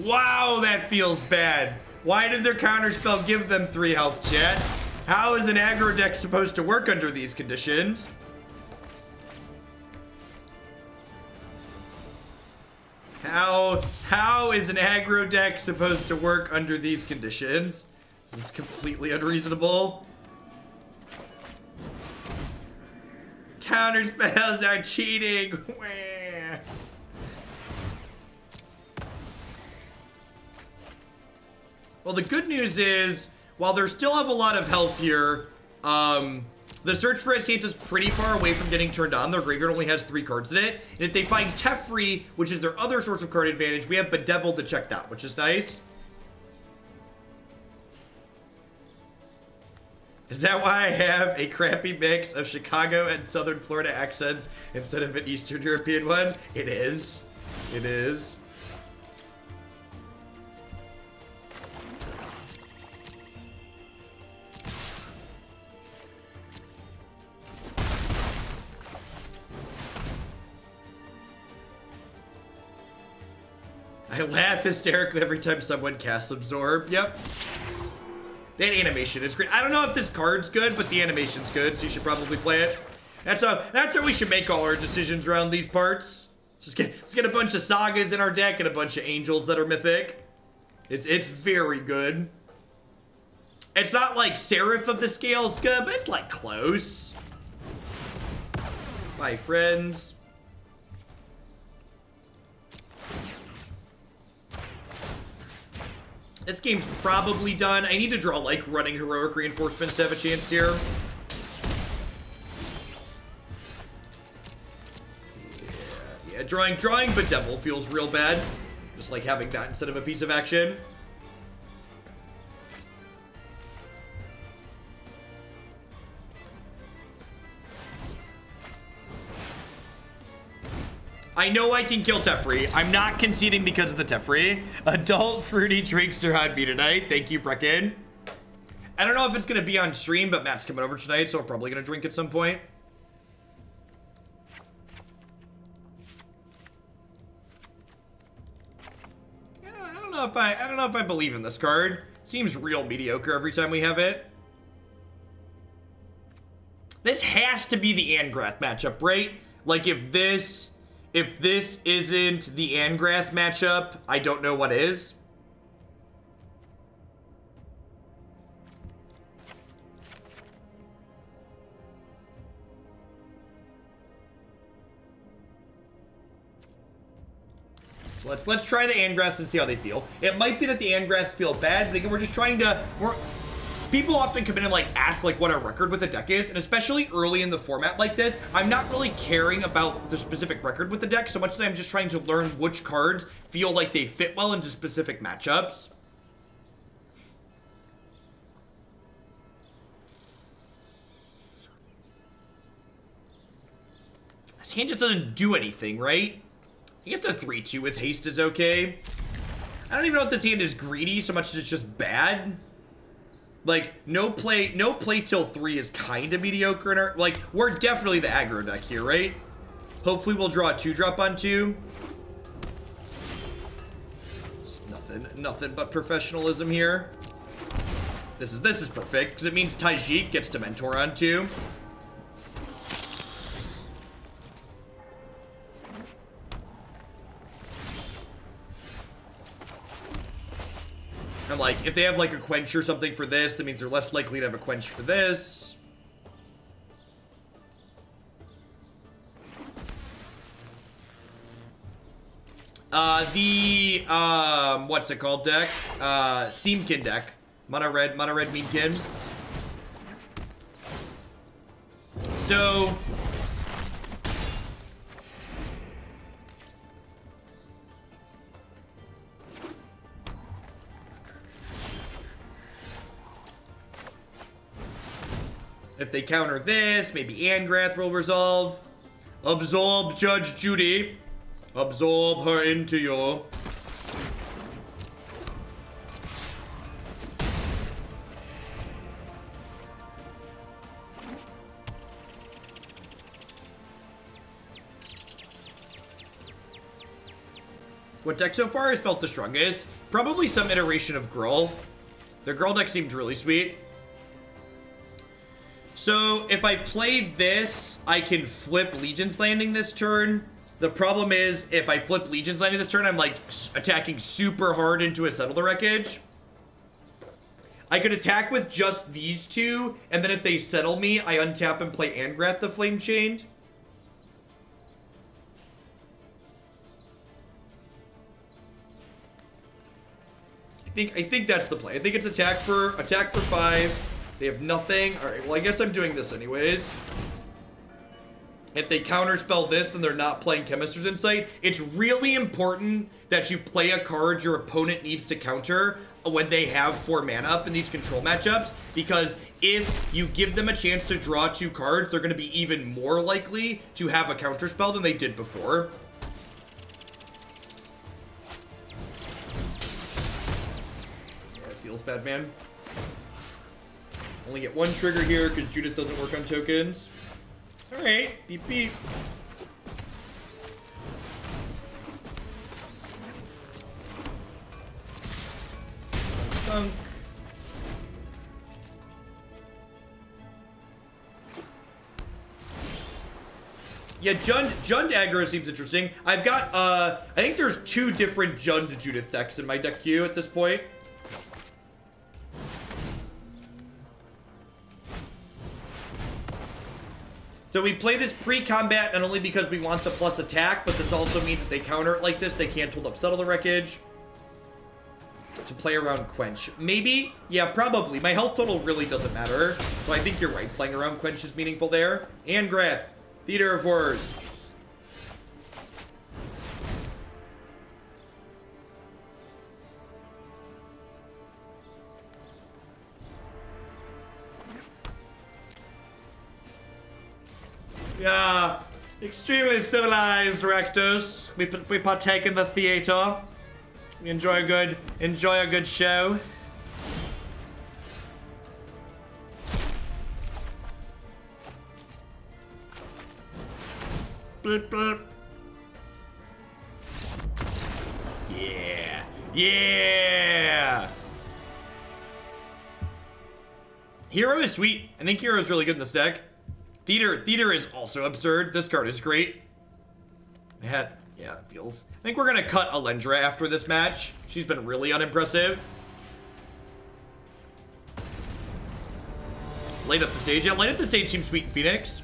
Wow, that feels bad. Why did their counterspell give them 3 health, chat? How is an aggro deck supposed to work under these conditions? How is an aggro deck supposed to work under these conditions? This is completely unreasonable. Counterspells are cheating. Well, the good news is, while they still have a lot of health here, the search for Escape is pretty far away from getting turned on. Their graveyard only has 3 cards in it. And if they find Teferi, which is their other source of card advantage, we have Bedevil to check that, which is nice. Is that why I have a crappy mix of Chicago and Southern Florida accents instead of an Eastern European one? It is. It is. I laugh hysterically every time someone casts Absorb. Yep. That animation is great. I don't know if this card's good, but the animation's good, so you should probably play it. That's how we should make all our decisions around these parts. Let's get a bunch of sagas in our deck and a bunch of angels that are mythic. It's very good. It's not like Seraph of the Scale's good, but it's like close. Bye, friends. This game's probably done. I need to draw, like, running heroic reinforcements to have a chance here. Yeah, drawing Bedevil feels real bad. Just like having that instead of a piece of action. I know I can kill Teferi. I'm not conceding because of the Teferi. Adult fruity drinks are on me tonight. Thank you, Brecken. I don't know if it's going to be on stream, but Matt's coming over tonight, so we're probably going to drink at some point. I don't know if I believe in this card. Seems real mediocre every time we have it. This has to be the Angrath matchup, right? Like, if this isn't the Angrath matchup, I don't know what is. Let's try the Angraths and see how they feel. It might be that the Angraths feel bad, but again, we're just trying to... People often come in and, like, ask, like, what our record with the deck is, and especially early in the format like this, I'm not really caring about the specific record with the deck so much as I'm just trying to learn which cards feel like they fit well into specific matchups. This hand just doesn't do anything, right? I guess a 3-2 with haste is okay. I don't even know if this hand is greedy so much as it's just bad. Like, no play till 3 is kind of mediocre in our... Like, we're definitely the aggro deck here, right? Hopefully we'll draw a 2-drop on 2. Nothing but professionalism here. This is perfect, because it means Tajik gets to mentor on 2. And, like, if they have, like, a quench or something for this, that means they're less likely to have a quench for this. What's it called deck? Steamkin deck. Mono red Meankin. So... If they counter this, maybe Angrath will resolve. Absorb Judge Judy. Absorb her into you. What deck so far has felt the strongest? Probably some iteration of Gruul. The Gruul deck seemed really sweet. So, if I play this, I can flip Legion's Landing this turn. The problem is, if I flip Legion's Landing this turn, I'm, like, attacking super hard into a Settle the Wreckage. I could attack with just these two, and then if they settle me, I untap and play Angrath the Flame Chained. I think that's the play. I think it's attack for 5. They have nothing. Alright, well, I guess I'm doing this anyways. If they counterspell this, then they're not playing Chemist's Insight. It's really important that you play a card your opponent needs to counter when they have 4 mana up in these control matchups, because if you give them a chance to draw 2 cards, they're going to be even more likely to have a counterspell than they did before. Yeah, it feels bad, man. Only get 1 trigger here because Judith doesn't work on tokens. Alright, beep beep. Thunk. Yeah, Jund aggro seems interesting. I've got, I think there's 2 different Jund Judith decks in my deck queue at this point. So we play this pre-combat not only because we want the plus attack, but this also means that they counter it like this, they can't hold up Settle the Wreckage. To play around Quench. Maybe? Yeah, probably. My health total really doesn't matter. So I think you're right. Playing around Quench is meaningful there. Angrath, Theater of Horrors. Yeah, Extremely civilized, Rectors. We partake in the theater. We enjoy a good show. Blip, blip. Yeah. Yeah. Hero is sweet. I think Hero is really good in this deck. Theater is also absurd. This card is great. Yeah, it feels. I think we're gonna cut Alendra after this match. She's been really unimpressive. Light up the stage. Yeah, light up the stage seems sweet in Phoenix.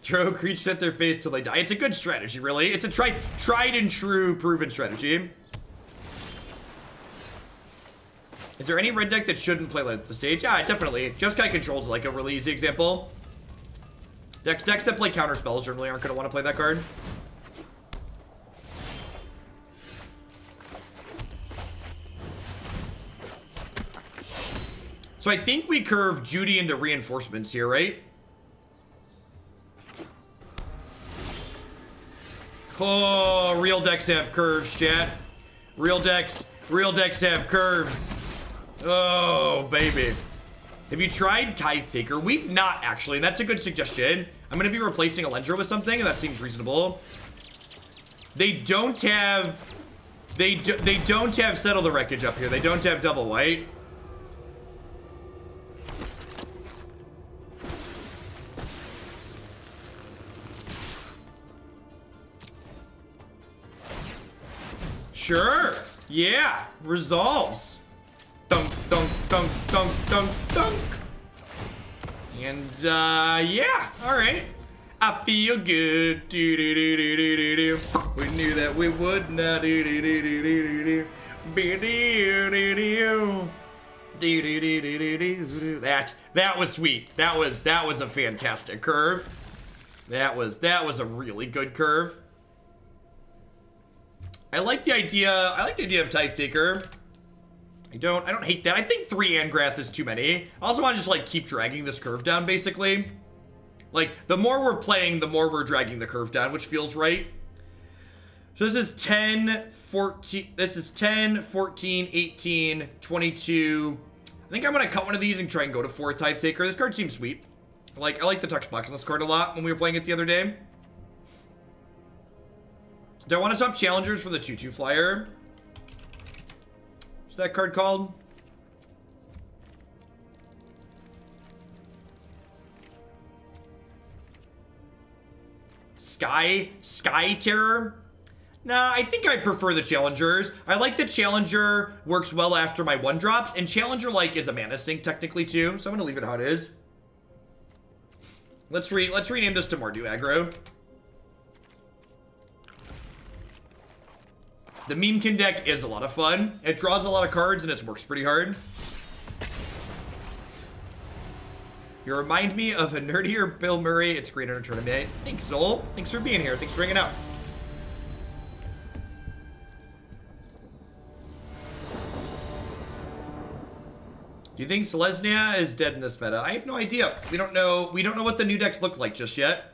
Throw creatures at their face till they die. It's a good strategy, really. It's a tried and true proven strategy. Is there any red deck that shouldn't play light up the stage? Yeah, definitely. Jeskai controls like a really easy example. Decks that play counter spells generally aren't going to want to play that card. So I think we curve Judy into reinforcements here, right? Oh, real decks have curves, chat. Real decks have curves. Oh, baby. Have you tried Tithe Taker? We've not, actually. That's a good suggestion. I'm going to be replacing Alendra with something, and that seems reasonable. They don't have Settle the Wreckage up here. They don't have double white. Sure. Yeah. Resolves. Dunk, dunk, dunk, dunk, dunk, dunk. And, yeah. All right. I feel good. Do, do, do, do, do, do, do. We knew that we would not. Do, do, do, do, do, do. Be, do, do, do. Do, do, do, do, do, do. That was sweet. That was a fantastic curve. That was a really good curve. I like the idea of Tithe Taker. I don't hate that. I think 3 Angrath is too many. I also want to just like keep dragging this curve down, basically. Like, the more we're playing, the more we're dragging the curve down, which feels right. So this is 10, 14, this is 10, 14, 18, 22. I think I'm gonna cut one of these and try and go to 4 Tithe Taker. This card seems sweet. I like the text box on this card a lot when we were playing it the other day. Do I want to swap challengers for the 2/2 flyer? What's that card called? Sky Terror? Nah, I think I prefer the challengers. I like the challenger works well after my 1-drops, and challenger like is a mana sink technically too, so I'm gonna leave it how it is. Let's rename this to Mardu Aggro. The Memekin deck is a lot of fun. It draws a lot of cards and it works pretty hard. You remind me of a nerdier Bill Murray. It's great in a tournament. Thanks, Soul. Thanks for being here. Thanks for hanging out. Do you think Selesnya is dead in this meta? I have no idea. We don't know what the new decks look like just yet.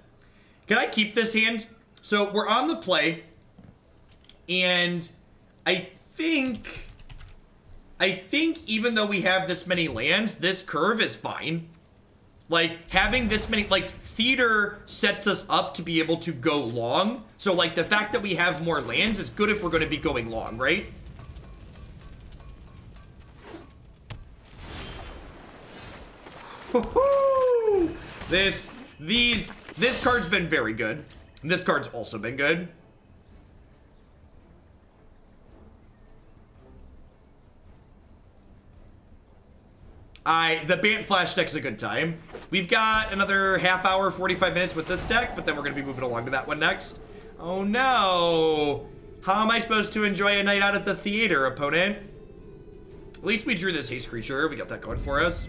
Can I keep this hand? So we're on the play. And I think even though we have this many lands, this curve is fine. Like, having this many, like, theater sets us up to be able to go long. So, like, the fact that we have more lands is good if we're going to be going long, right? Woohoo! This card's been very good. And this card's also been good. The Bant Flash deck's a good time. We've got another half hour, 45 minutes with this deck, but then we're going to be moving along to that one next. Oh no! How am I supposed to enjoy a night out at the theater, opponent? At least we drew this haste creature. We got that going for us.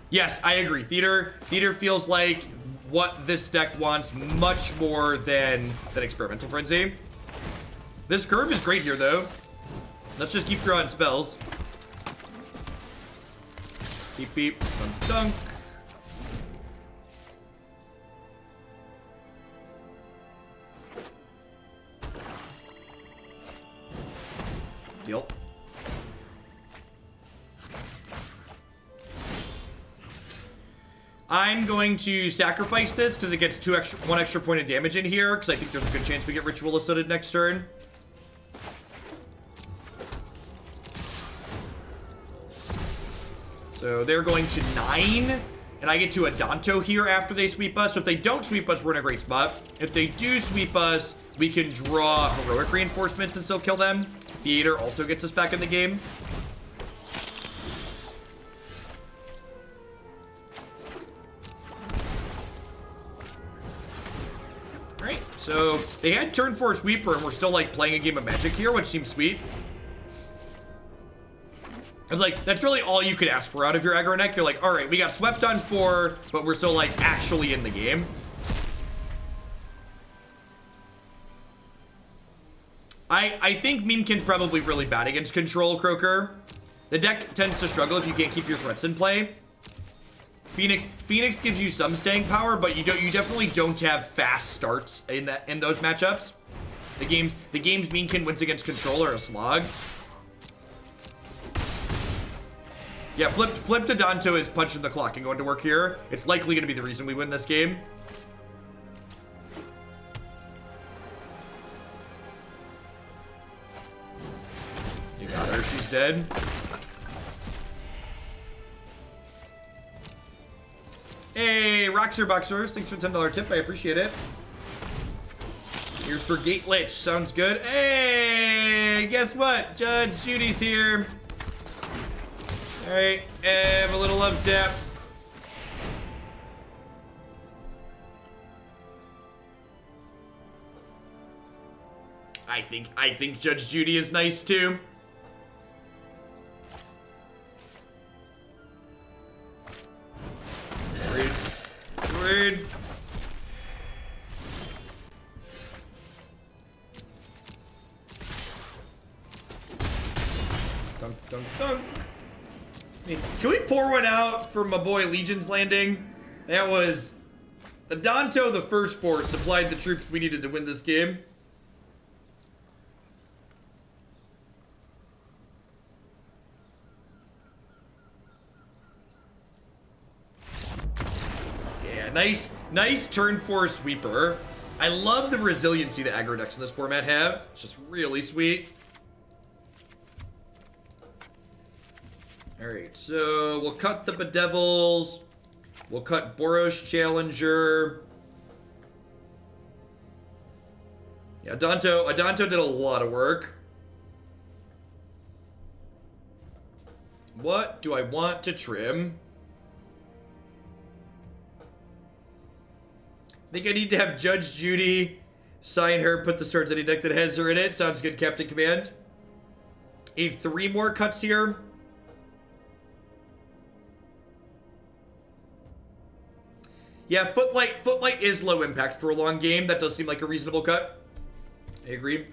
Yes, I agree. Theater feels like what this deck wants much more than Experimental Frenzy. This curve is great here, though. Let's just keep drawing spells. Beep, beep, dunk, dunk. Deal. I'm going to sacrifice this because it gets one extra point of damage in here, because I think there's a good chance we get Ritual Ascended next turn. So they're going to 9, and I get to Adanto here after they sweep us. So if they don't sweep us, we're in a great spot. If they do sweep us, we can draw Heroic Reinforcements and still kill them. Theater also gets us back in the game. Alright, so they had turn 4 Sweeper, and we're still, like, playing a game of Magic here, which seems sweet. I was like, that's really all you could ask for out of your aggro deck. You're like, alright, we got swept on 4, but we're still, like, actually in the game. I think Memekin's probably really bad against Control Croaker. The deck tends to struggle if you can't keep your threats in play. Phoenix gives you some staying power, but you definitely don't have fast starts in those matchups. The games Memekin wins against Control are a slog. Yeah, flip to Danto is punching the clock and going to work here. It's likely going to be the reason we win this game. You got her, she's dead. Hey, Roxer Boxers, thanks for the $10 tip, I appreciate it. Here's for Gate Lich, sounds good. Hey, guess what? Judge Judy's here. Alright, have a little love tap. I think Judge Judy is nice too. Rude. Dunk, dunk, dunk. Can we pour one out for my boy Legion's Landing? That was... Adanto, the first fort, supplied the troops we needed to win this game. Yeah, nice turn 4 sweeper. I love the resiliency the aggro decks in this format have. It's just really sweet. Alright, so we'll cut the Bedevils. We'll cut Boros Challenger. Yeah, Adanto did a lot of work. What do I want to trim? I think I need to have Judge Judy sign her, put the swords any deck that has her in it. Sounds good, Captain Command. Need 3 more cuts here. Yeah, Footlight is low impact for a long game. That does seem like a reasonable cut. I agree.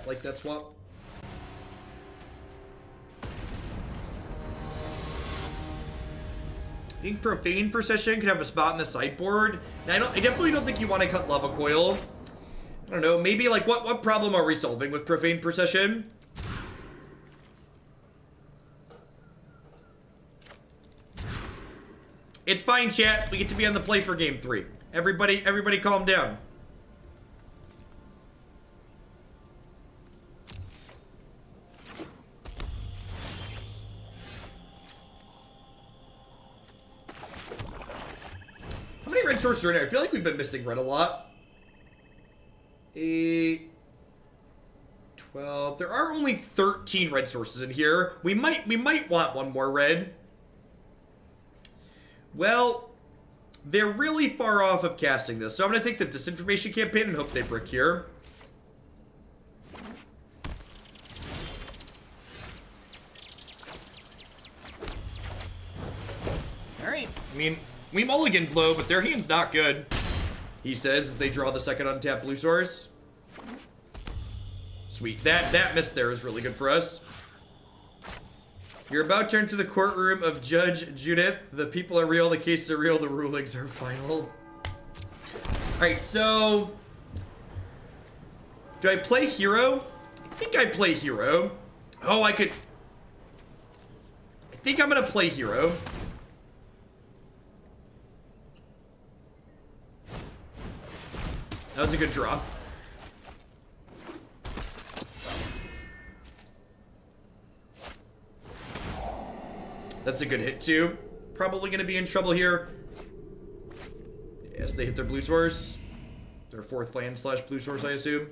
Like that swap. I think Profane Procession could have a spot in the sideboard. I definitely don't think you want to cut Lava Coil. I don't know, maybe like what problem are we solving with Profane Procession? It's fine, chat. We get to be on the play for game 3. Everybody calm down. How many red sources are in there? I feel like we've been missing red a lot. 8, 12. There are only 13 red sources in here. We might want one more red. Well, they're really far off of casting this, so I'm going to take the Disinformation campaign and hope they brick here. Alright. I mean, we mulliganed low, but their hand's not good. He says as they draw the second untapped blue source. Sweet. That miss there is really good for us. You're about to enter the courtroom of Judge Judith. The people are real, the cases are real, the rulings are final. Alright, so... do I play hero? I think I play hero. Oh, I could... I think I'm gonna play hero. That was a good draw. That's a good hit too. Probably gonna be in trouble here. Yes, they hit their blue source. Their fourth land slash blue source, I assume.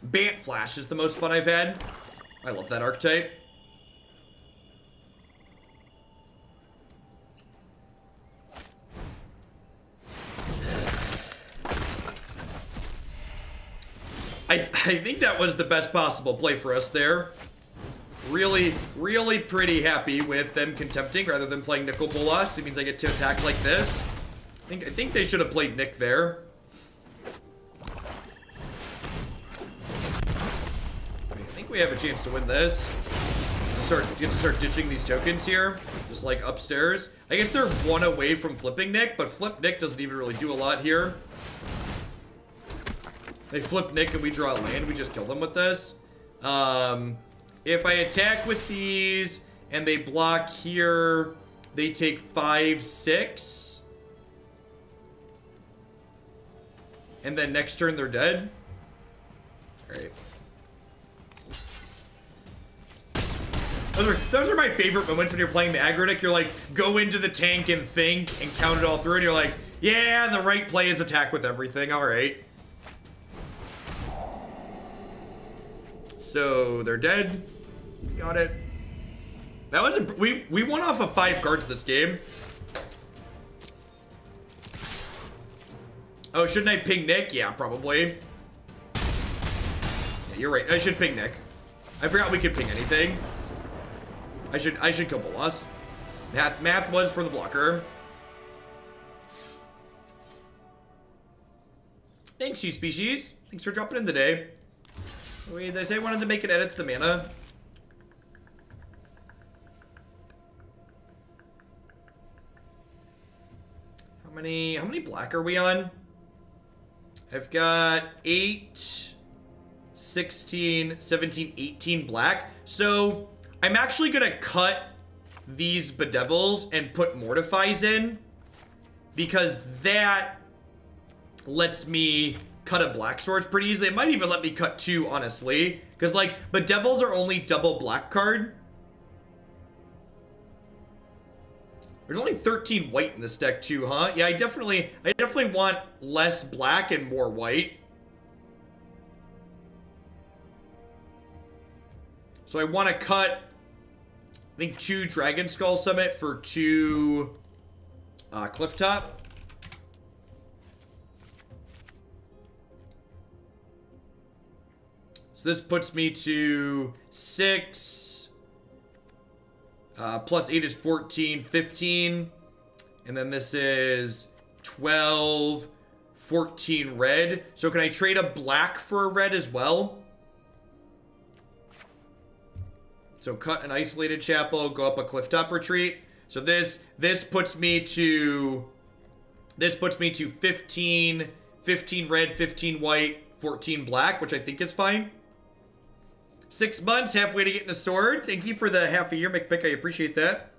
Bant Flash is the most fun I've had. I love that archetype. I think that was the best possible play for us there. Really, really pretty happy with them contempting rather than playing Nickel Bolas. It means I get to attack like this. I think they should have played Nick there. I think we have a chance to win this. Get to start ditching these tokens here, just like upstairs. I guess they're one away from flipping Nick, but flip Nick doesn't even really do a lot here. They flip Nick and we draw a land. We just kill them with this. If I attack with these and they block here, they take 5, 6. And then next turn they're dead. Alright. Those are my favorite moments when you're playing the aggro deck. You're like, go into the tank and think and count it all through. And you're like, yeah, the right play is attack with everything. Alright. So they're dead. Got it. That was we won off of 5 cards this game. Oh, shouldn't I ping Nick? Yeah, probably. Yeah, you're right. I should ping Nick. I forgot we could ping anything. I should kill Bolas. Math was for the blocker. Thanks, you species. Thanks for dropping in today. Wait, did I say I wanted to make an edit to the mana? How many black are we on? I've got 8, 16, 17, 18 black. So I'm actually gonna cut these bedevils and put Mortifies in, because that lets me cut a black source pretty easily. It might even let me cut 2, honestly. Because, like, bedevils are only double black card. There's only 13 white in this deck, too, huh? Yeah, I definitely want less black and more white. So I want to cut, I think, 2 Dragonskull Summit for 2 Clifftop. So this puts me to 6. Plus 8 is 14, 15. And then this is 12, 14 red. So can I trade a black for a red as well? So cut an isolated chapel, go up a Clifftop Retreat. So this puts me to 15 red, 15 white, 14 black, which I think is fine. 6 months, halfway to getting a sword. Thank you for the half a year, McPick. I appreciate that.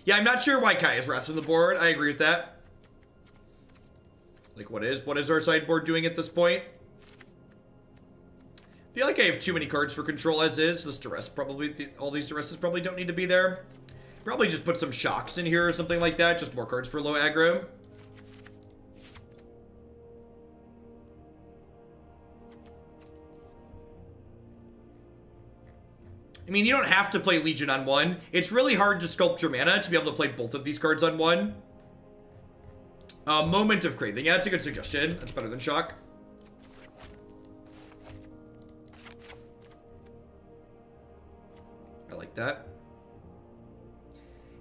Yeah, I'm not sure why Kaya's Wrath's on the board. I agree with that. Like, what is our sideboard doing at this point? I feel like I have too many cards for control as is. This duress probably, all these duresses probably don't need to be there. Probably just put some shocks in here or something like that. Just more cards for low aggro. I mean, you don't have to play Legion on one. It's really hard to sculpt your mana to be able to play both of these cards on one. Moment of Craving. Yeah, that's a good suggestion. That's better than Shock. I like that.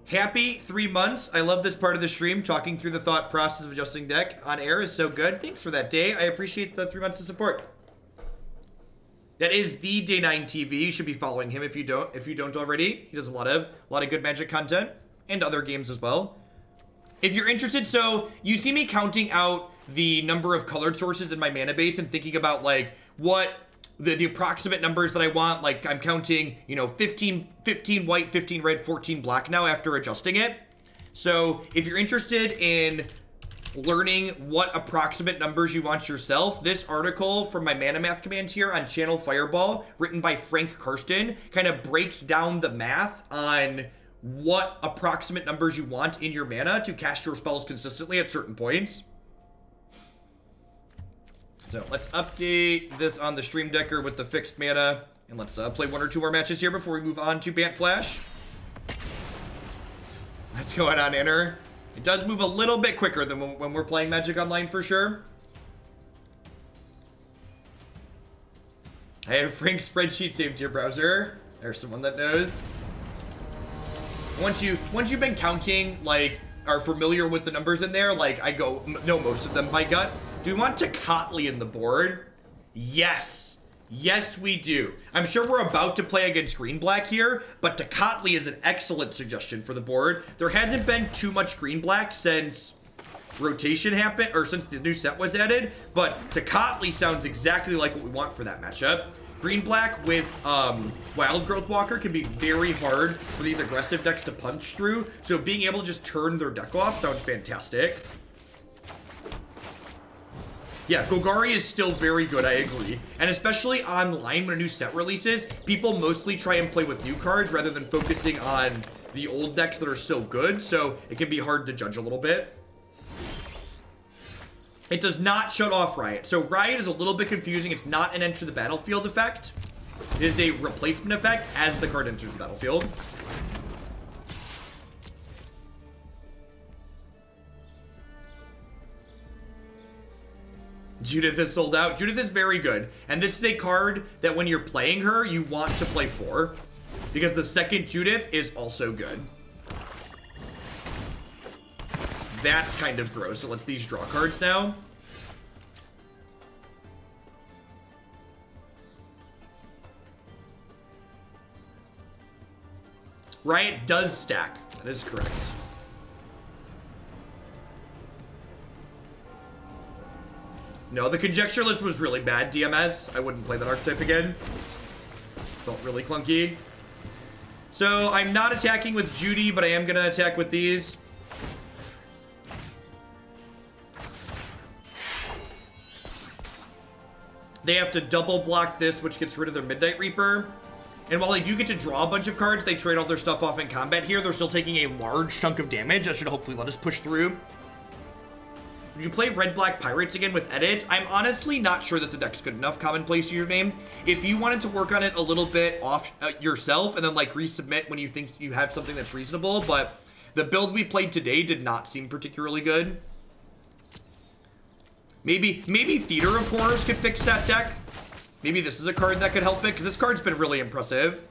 Happy 3 months. I love this part of the stream. Talking through the thought process of adjusting deck on air is so good. Thanks for that, Day. I appreciate the 3 months of support. That is the Day 9 TV. You should be following him if you don't already. He does a lot of good Magic content and other games as well. If you're interested, so you see me counting out the number of colored sources in my mana base and thinking about like what the approximate numbers that I want. Like I'm counting, you know, 15 white, 15 red, 14 black now after adjusting it. So if you're interested in learning what approximate numbers you want yourself, this article from my Mana Math command here on Channel Fireball, written by Frank Karsten, kind of breaks down the math on what approximate numbers you want in your mana to cast your spells consistently at certain points. So let's update this on the Stream Decker with the fixed mana, and let's play 1 or 2 more matches here before we move on to Bant Flash. What's going on, Inner? It does move a little bit quicker than when we're playing Magic Online for sure. I have Frank's spreadsheet saved to your browser. There's someone that knows. Once you've been counting, like, are familiar with the numbers in there, like, I know most of them by gut. Do we want Tecatli in the board? Yes. Yes, we do. I'm sure we're about to play against green black here, but Tecatli is an excellent suggestion for the board. There hasn't been too much green black since rotation happened, or since the new set was added, but Tecatli sounds exactly like what we want for that matchup. Green black with Wild Growth Walker can be very hard for these aggressive decks to punch through, so being able to just turn their deck off sounds fantastic. Yeah, Golgari is still very good, I agree. And especially online when a new set releases, people mostly try and play with new cards rather than focusing on the old decks that are still good, so it can be hard to judge a little bit. It does not shut off Riot. So Riot is a little bit confusing. It's not an enter the battlefield effect. It is a replacement effect as the card enters the battlefield. Judith is sold out. Judith is very good. And this is a card that when you're playing her, you want to play for. Because the second Judith is also good. That's kind of gross. So let's these draw cards now. Riot does stack. That is correct. No, the conjecture list was really bad, DMS. I wouldn't play that archetype again. Felt really clunky. So I'm not attacking with Judy, but I am going to attack with these. They have to double block this, which gets rid of their Midnight Reaper. And while they do get to draw a bunch of cards, they trade all their stuff off in combat here. They're still taking a large chunk of damage. That should hopefully let us push through. Would you play Red-Black Pirates again with edits? I'm honestly not sure that the deck's good enough, commonplace username. If you wanted to work on it a little bit off yourself and then like resubmit when you think you have something that's reasonable, but the build we played today did not seem particularly good. Maybe Theater of Horrors could fix that deck. Maybe this is a card that could help it, because this card's been really impressive.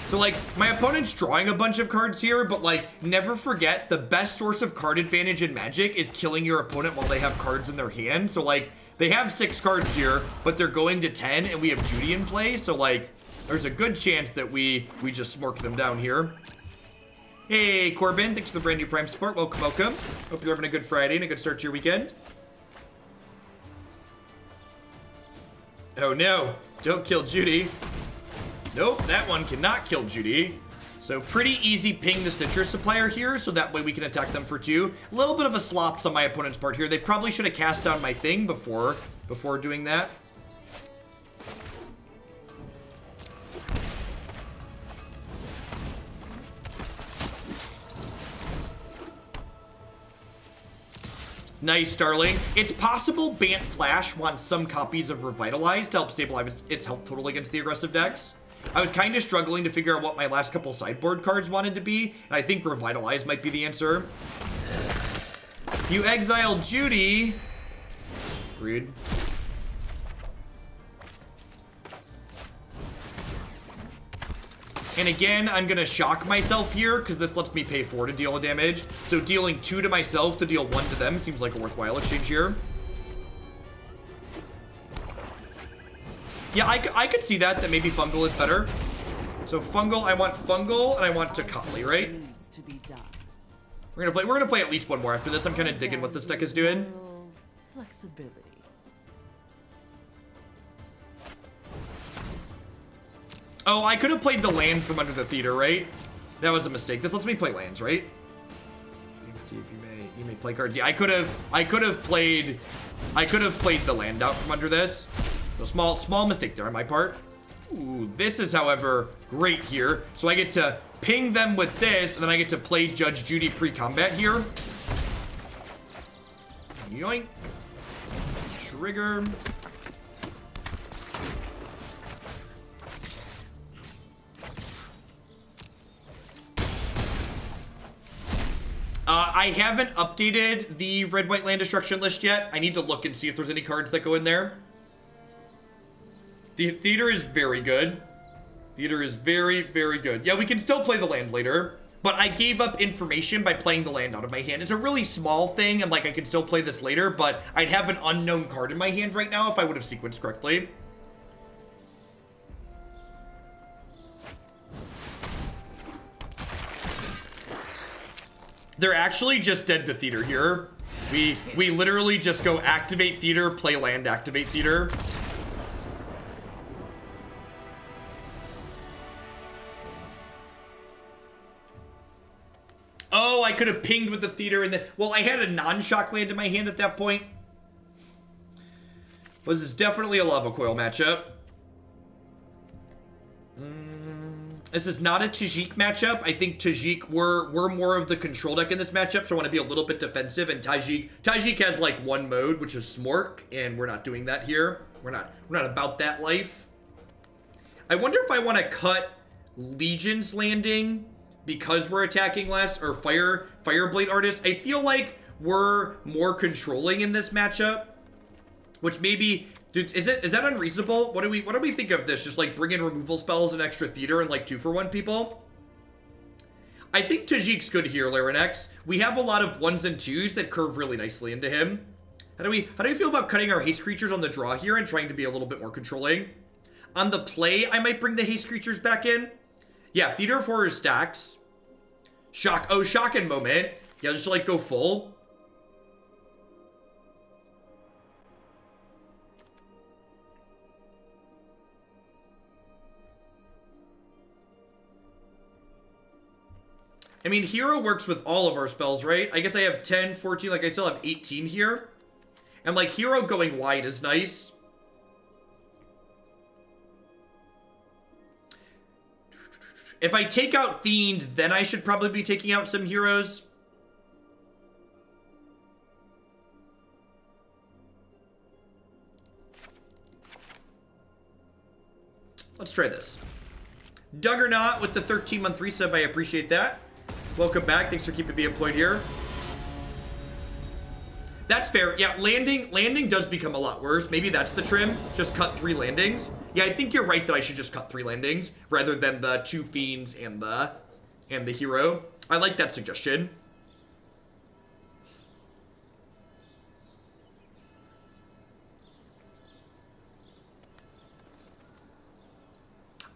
So, like, my opponent's drawing a bunch of cards here, but, like, never forget the best source of card advantage in Magic is killing your opponent while they have cards in their hand. So, like, they have 6 cards here, but they're going to 10, and we have Judy in play. So, like, there's a good chance that we just smork them down here. Hey, Corbin, thanks for the brand new Prime support. Welcome, welcome. Hope you're having a good Friday and a good start to your weekend. Oh, no. Don't kill Judy. Nope, that one cannot kill Judy. So pretty easy ping the Stitcher Supplier here, so that way we can attack them for 2. A little bit of a slops on my opponent's part here. They probably should have cast down my thing before doing that. Nice, Starling. It's possible Bant Flash wants some copies of Revitalize to help stabilize its health total against the aggressive decks. I was kind of struggling to figure out what my last couple sideboard cards wanted to be, and I think Revitalize might be the answer. You exile Judy. Rude. And again, I'm gonna shock myself here, because this lets me pay 4 to deal damage. So dealing 2 to myself to deal 1 to them seems like a worthwhile exchange here. Yeah, I could see that maybe Fungal is better. So Fungal, I want Fungal, and I want Takali, right? We're gonna play at least one more after this. I'm kind of digging what this deck is doing. Flexibility. Oh, I could have played the land from under the theater, right? That was a mistake. This lets me play lands, right? You may play cards. Yeah, I could have played the land out from under this. So small mistake there on my part. Ooh, this is, however, great here. So I get to ping them with this, and then I get to play Judge Judy pre-combat here. Yoink. Trigger. I haven't updated the red-white land destruction list yet. I need to look and see if there's any cards that go in there. The theater is very good. Theater is very, very good. Yeah, we can still play the land later, but I gave up information by playing the land out of my hand. It's a really small thing, and like I can still play this later, but I'd have an unknown card in my hand right now if I would have sequenced correctly. They're actually just dead to theater here. We literally just go activate theater, play land, activate theater. Oh, I could have pinged with the theater and then... Well, I had a non-shock land in my hand at that point. This is definitely a lava coil matchup. This is not a Tajik matchup. I think Tajik we're more of the control deck in this matchup, so I want to be a little bit defensive. And Tajik has like one mode, which is Smork, and we're not doing that here. We're not about that life. I wonder if I want to cut Legion's Landing because we're attacking less, or Fireblade Artist. I feel like we're more controlling in this matchup, which maybe... Dude, is that unreasonable? What do we think of this? Just like bring in removal spells and extra theater and like 2-for-1 people? I think Tajik's good here, Larinax. We have a lot of 1s and 2s that curve really nicely into him. How do you feel about cutting our haste creatures on the draw here and trying to be a little bit more controlling? On the play, I might bring the haste creatures back in. Yeah, Theater of Horror stacks. Shock. Oh, Shock and Moment. Yeah, just like go full. I mean, Hero works with all of our spells, right? I guess I have 10, 14, like I still have 18 here. And like Hero going wide is nice. If I take out Fiend, then I should probably be taking out some heroes. Let's try this. Duggernaut with the 13-month resub. I appreciate that. Welcome back. Thanks for keeping me employed here. That's fair. Yeah, landing does become a lot worse. Maybe that's the trim. Just cut 3 landings. Yeah, I think you're right that I should just cut 3 landings rather than the 2 fiends and the hero. I like that suggestion.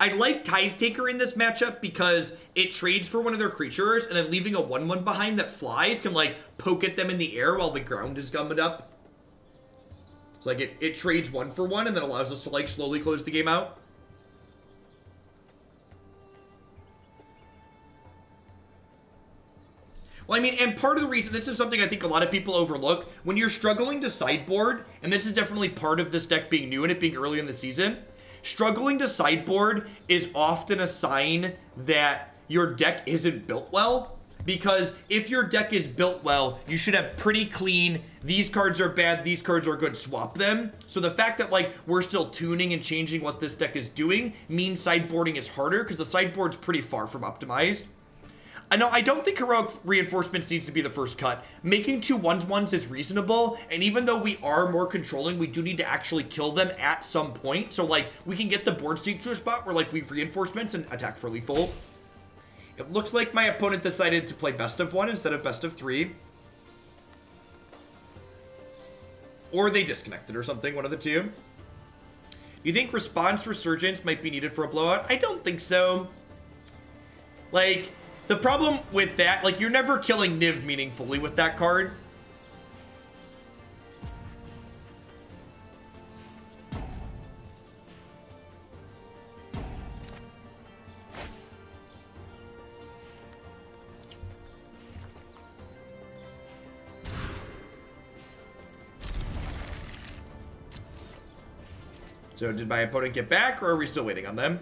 I like Tithe Taker in this matchup because it trades for one of their creatures, and then leaving a 1/1 behind that flies can like poke at them in the air while the ground is gummed up. It's like it trades 1 for 1 and then allows us to like slowly close the game out. Well, I mean, and part of the reason, this is something I think a lot of people overlook, when you're struggling to sideboard, and this is definitely part of this deck being new and it being early in the season, struggling to sideboard is often a sign that your deck isn't built well. because if your deck is built well, you should have pretty clean, these cards are bad, these cards are good, swap them. So the fact that like we're still tuning and changing what this deck is doing means sideboarding is harder because the sideboard's pretty far from optimized. I know I don't think heroic reinforcements needs to be the first cut. Making 2 1/1s is reasonable, and even though we are more controlling, we do need to actually kill them at some point. So like we can get the board state to a spot where like we've reinforcements and attack for lethal. It looks like my opponent decided to play best of 1 instead of best of 3. Or they disconnected or something, one of the two. You think response resurgence might be needed for a blowout? I don't think so. Like, the problem with that, like, you're never killing Niv meaningfully with that card. So did my opponent get back, or are we still waiting on them?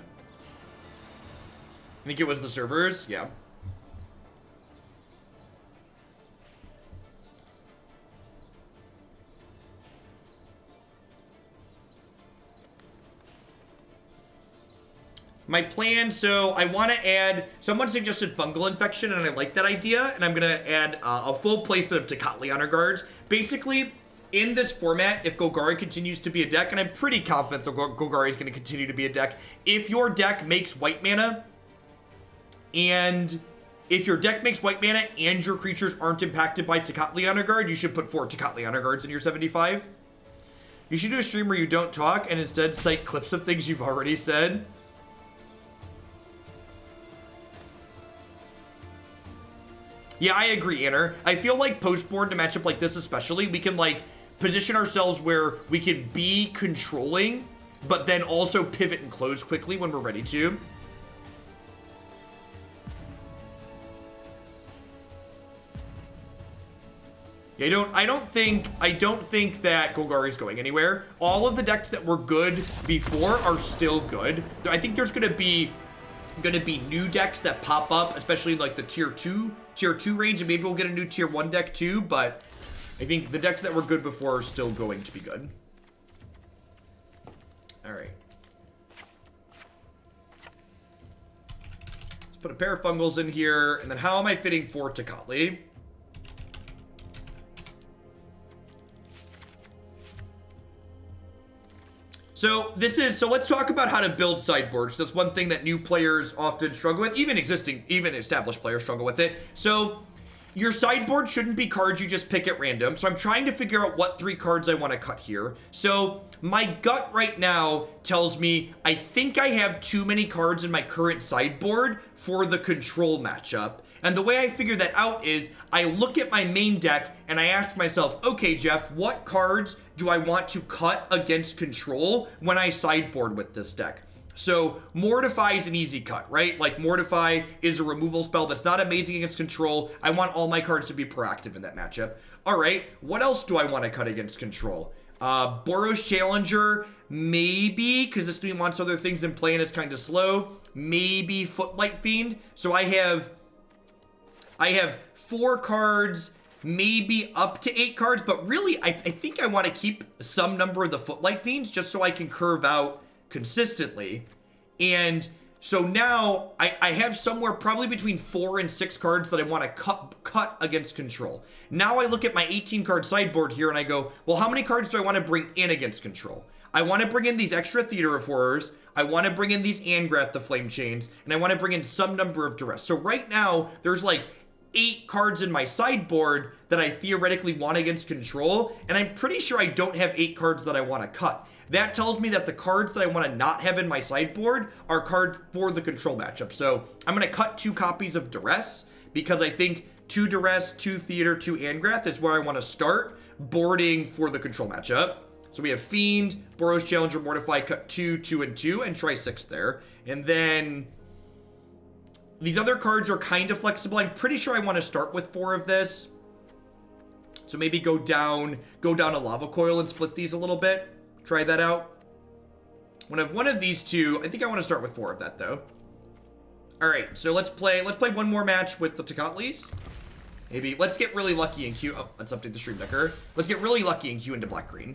I think it was the servers, yeah. My plan, so I want to add, someone suggested fungal infection, and I like that idea, and I'm going to add a full playset of Tocatli Honor Guards. Basically, in this format, if Golgari continues to be a deck, and I'm pretty confident that Golgari is going to continue to be a deck, if your deck makes white mana, and if your deck makes white mana and your creatures aren't impacted by Tocatli Honor Guard, you should put 4 Tocatli Honor Guards in your 75. You should do a stream where you don't talk and instead cite clips of things you've already said. Yeah, I agree, Anner. I feel like post-board, in a matchup like this especially, we can, like, position ourselves where we can be controlling, but then also pivot and close quickly when we're ready to. Yeah, I don't think that Golgari is going anywhere. All of the decks that were good before are still good. I think there's gonna be new decks that pop up, especially like the tier 2 range, and maybe we'll get a new tier 1 deck too, but I think the decks that were good before are still going to be good. All right. Let's put a pair of fungals in here, and then how am I fitting 4 Tocatli? So let's talk about how to build sideboards. That's one thing that new players often struggle with. Even established players struggle with it. So your sideboard shouldn't be cards you just pick at random. So I'm trying to figure out what 3 cards I want to cut here. So my gut right now tells me I think I have too many cards in my current sideboard for the control matchup. And the way I figure that out is I look at my main deck and I ask myself, okay, Jeff, what cards do I want to cut against control when I sideboard with this deck? So Mortify is an easy cut, right? Like Mortify is a removal spell that's not amazing against control. I want all my cards to be proactive in that matchup. All right, what else do I want to cut against control? Boros Challenger, maybe, because this team wants other things in play and it's kind of slow. Maybe Footlight Fiend. So I have 4 cards, maybe up to 8 cards, but really, I think I want to keep some number of the Footlight Fiends just so I can curve out consistently. And so now I have somewhere probably between 4 and 6 cards that I want to cut against control. Now I look at my 18 card sideboard here and I go, well, how many cards do I want to bring in against control? I want to bring in these extra Theater of Horrors. I want to bring in these Angrath the Flame Chains, and I want to bring in some number of Duress. So right now, there's like 8 cards in my sideboard that I theoretically want against control, and I'm pretty sure I don't have 8 cards that I want to cut. That tells me that the cards that I want to not have in my sideboard are cards for the control matchup. So I'm going to cut 2 copies of Duress, because I think 2 Duress, 2 Theater, 2 Angrath is where I want to start boarding for the control matchup. So we have Fiend, Boros Challenger, Mortify, cut 2, 2, and 2, and try 6 there. And then these other cards are kind of flexible. I'm pretty sure I want to start with 4 of this. So maybe go down a Lava Coil and split these a little bit. Try that out. When I have one of these 2, I think I want to start with 4 of that, though. All right, so let's play one more match with the Tecatlis. Maybe let's get really lucky and queue. Oh, let's update the stream decker. Let's get really lucky and queue into black green.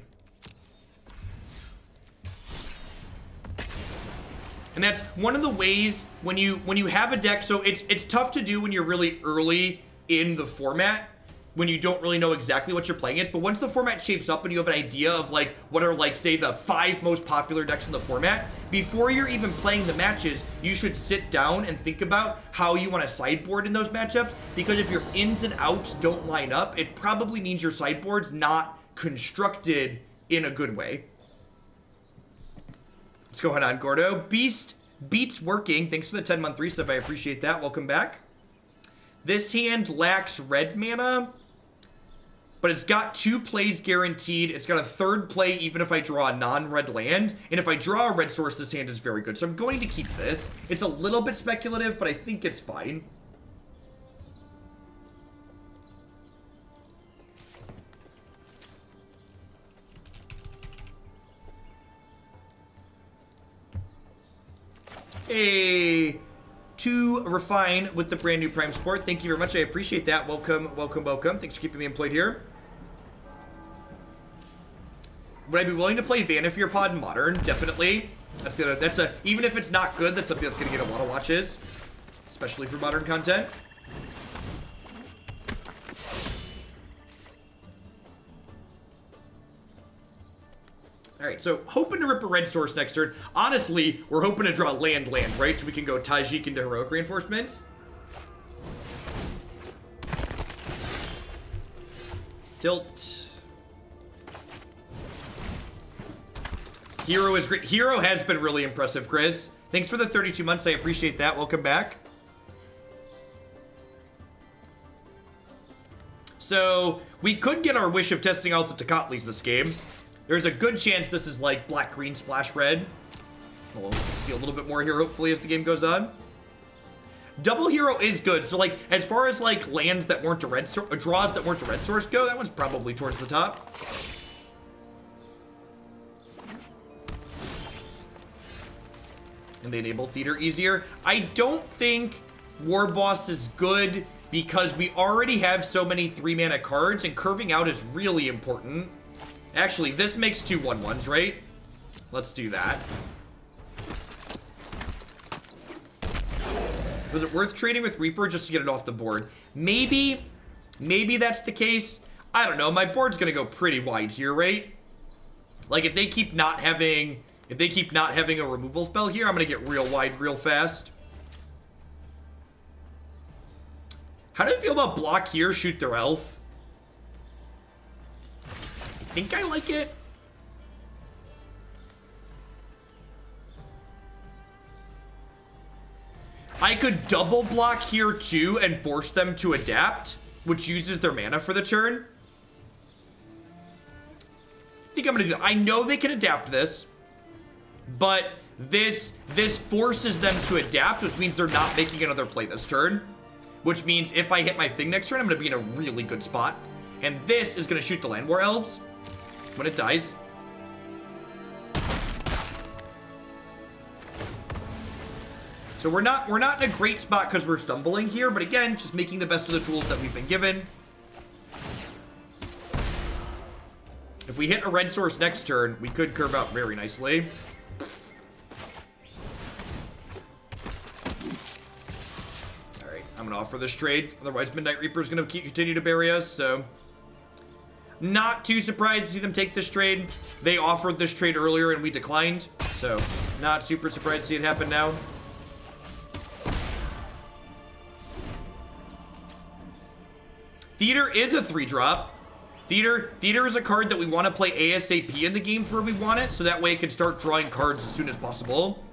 And that's one of the ways when you have a deck. So it's tough to do when you're really early in the format, when you don't really know exactly what you're playing it. But once the format shapes up and you have an idea of like what are like say the 5 most popular decks in the format, before you're even playing the matches, you should sit down and think about how you want to sideboard in those matchups. Because if your ins and outs don't line up, it probably means your sideboard's not constructed in a good way. What's going on, Gordo? Beast beats working. Thanks for the 10-month resub. I appreciate that. Welcome back. This hand lacks red mana, but it's got 2 plays guaranteed. It's got a 3rd play even if I draw a non-red land. And if I draw a red source, this hand is very good. So I'm going to keep this. It's a little bit speculative, but I think it's fine. Hey, to Refine with the brand new Prime support. Thank you very much. I appreciate that. Welcome, welcome, welcome. Thanks for keeping me employed here. Would I be willing to play Vanifier Pod in Modern? Definitely. Even if it's not good, that's something that's going to get a lot of watches, especially for Modern content. All right, so hoping to rip a red source next turn. Honestly, we're hoping to draw land, right? So we can go Tajik into Heroic Reinforcement. Tilt. Hero is great. Hero has been really impressive, Chris. Thanks for the 32 months. I appreciate that. Welcome back. So we could get our wish of testing out the Tecatlis this game. There's a good chance this is like black, green, splash red. We'll see a little bit more here, hopefully, as the game goes on. Double hero is good. So, like, as far as, like, lands that weren't a red source, draws that weren't a red source go, that one's probably towards the top. And they enable theater easier. I don't think War Boss is good because we already have so many 3-mana cards, and curving out is really important. Actually, this makes 2 1/1s, right? Let's do that. Was it worth trading with Reaper just to get it off the board? Maybe that's the case. I don't know. My board's gonna go pretty wide here, right? Like if they keep not having a removal spell here, I'm gonna get real wide real fast. How do you feel about block here, shoot their elf? I think I like it. I could double block here too and force them to adapt, which uses their mana for the turn. I think I'm gonna do that. I know they can adapt this, but this forces them to adapt, which means they're not making another play this turn. Which means if I hit my thing next turn, I'm gonna be in a really good spot. And this is gonna shoot the Land War Elves when it dies. So we're not in a great spot because we're stumbling here, but again, just making the best of the tools that we've been given. If we hit a red source next turn, we could curve out very nicely. Alright, I'm gonna offer this trade. Otherwise, Midnight Reaper is gonna continue to bury us, so not too surprised to see them take this trade. They offered this trade earlier and we declined, so not super surprised to see it happen now. Theater is a 3-drop. Theater is a card that we want to play ASAP in the games where we want it, so that way it can start drawing cards as soon as possible.